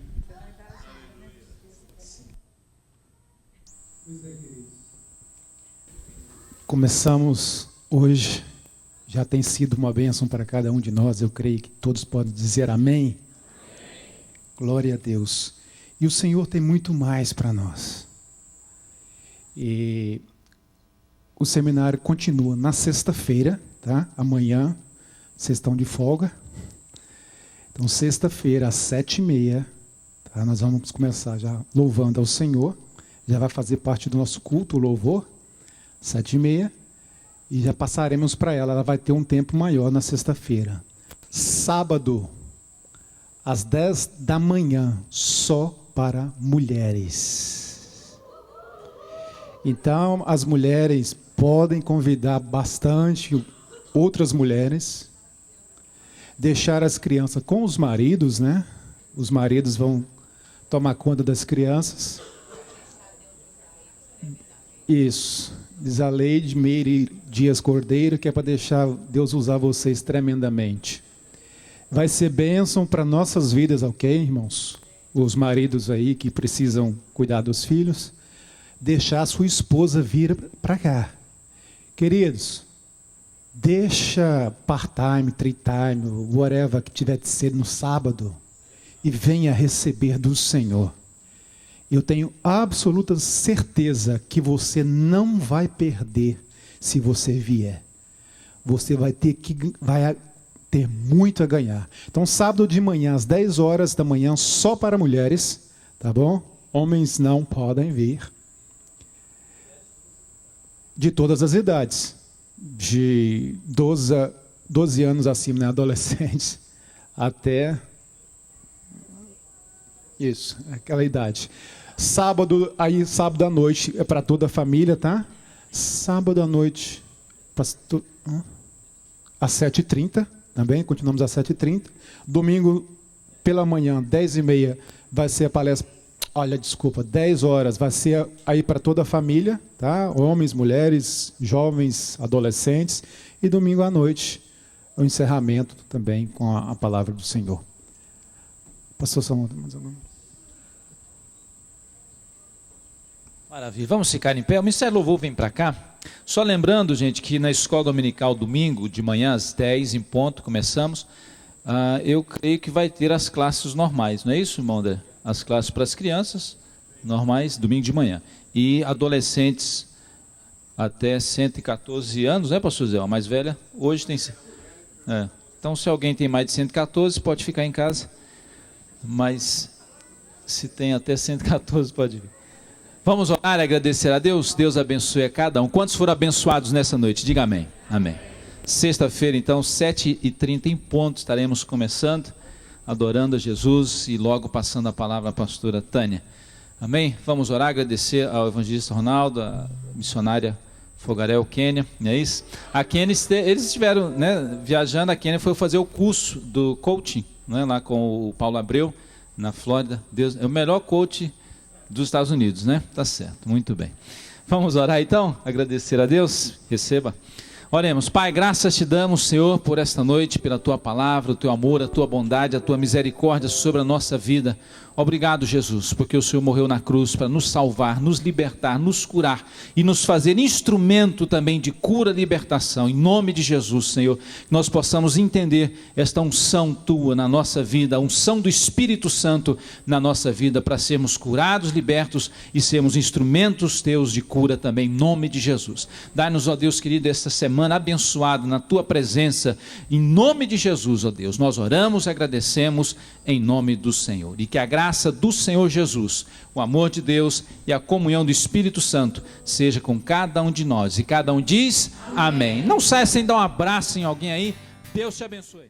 Começamos hoje, já tem sido uma bênção para cada um de nós, eu creio que todos podem dizer amém. Glória a Deus. E o Senhor tem muito mais para nós. E o seminário continua na sexta-feira, tá? Amanhã, vocês estão de folga. Então, sexta-feira, às 7h30, tá? Nós vamos começar já louvando ao Senhor. Já vai fazer parte do nosso culto, o louvor, 7h30. E já passaremos para ela. Ela vai ter um tempo maior na sexta-feira. Sábado, às 10 da manhã, só para mulheres. Então, as mulheres podem convidar bastante outras mulheres, deixar as crianças com os maridos, né? Os maridos vão tomar conta das crianças. Isso. Diz a Leide Meire Dias Cordeiro, que é para deixar Deus usar vocês tremendamente. Vai ser bênção para nossas vidas, ok, irmãos? Os maridos aí que precisam cuidar dos filhos, deixar a sua esposa vir para cá. Queridos, deixa part-time, three-time, whatever que tiver de ser no sábado, e venha receber do Senhor. Eu tenho absoluta certeza que você não vai perder se você vier. Você vai ter muito a ganhar. Então, sábado de manhã, às 10 horas da manhã, só para mulheres, tá bom? Homens não podem vir. De todas as idades. De 12 anos acima, né? Adolescentes, até... Isso, aquela idade. Sábado à noite é para toda a família, tá? Sábado à noite, às 7h30, também, continuamos às 7h30. Domingo pela manhã, 10h30, vai ser a palestra, 10 horas, vai ser aí para toda a família, tá? Homens, mulheres, jovens, adolescentes. E domingo à noite, o encerramento também com a palavra do Senhor. Pastor Samuel, mais algum? Maravilha, vamos ficar em pé. O Ministério Louvor vem para cá. Só lembrando, gente, que na escola dominical, domingo, de manhã às 10 em ponto, começamos. Eu creio que vai ter as classes normais, não é isso, irmão André? As classes para as crianças normais, domingo de manhã. E adolescentes até 114 anos, né, pastor Zé? A mais velha, hoje tem... Então, se alguém tem mais de 114, pode ficar em casa. Mas, se tem até 114, pode vir. Vamos orar e agradecer a Deus. Deus abençoe a cada um. Quantos foram abençoados nessa noite? Diga amém. Amém. Sexta-feira, então, 7h30 em ponto, estaremos começando, adorando a Jesus e logo passando a palavra à pastora Tânia. Amém? Vamos orar, agradecer ao evangelista Ronaldo, a missionária Fogarel Quênia, não é isso? A Quênia, eles estiveram, né, viajando. A Quênia foi fazer o curso do coaching, né, lá com o Paulo Abreu, na Flórida. Deus, é o melhor coach dos Estados Unidos, né? Tá certo, muito bem. Vamos orar então, agradecer a Deus. Receba. Oremos. Pai, graças te damos, Senhor, por esta noite, pela tua palavra, o teu amor, a tua bondade, a tua misericórdia sobre a nossa vida. Obrigado, Jesus, porque o Senhor morreu na cruz para nos salvar, nos libertar, nos curar e nos fazer instrumento também de cura e libertação. Em nome de Jesus, Senhor, que nós possamos entender esta unção tua na nossa vida, a unção do Espírito Santo na nossa vida, para sermos curados, libertos e sermos instrumentos teus de cura também, em nome de Jesus. Dá-nos, ó Deus querido, esta semana abençoada na tua presença, em nome de Jesus, ó Deus. Nós oramos e agradecemos em nome do Senhor. E que a graça do Senhor Jesus, o amor de Deus e a comunhão do Espírito Santo seja com cada um de nós. E cada um diz amém. Não saia sem dar um abraço em alguém aí. Deus te abençoe.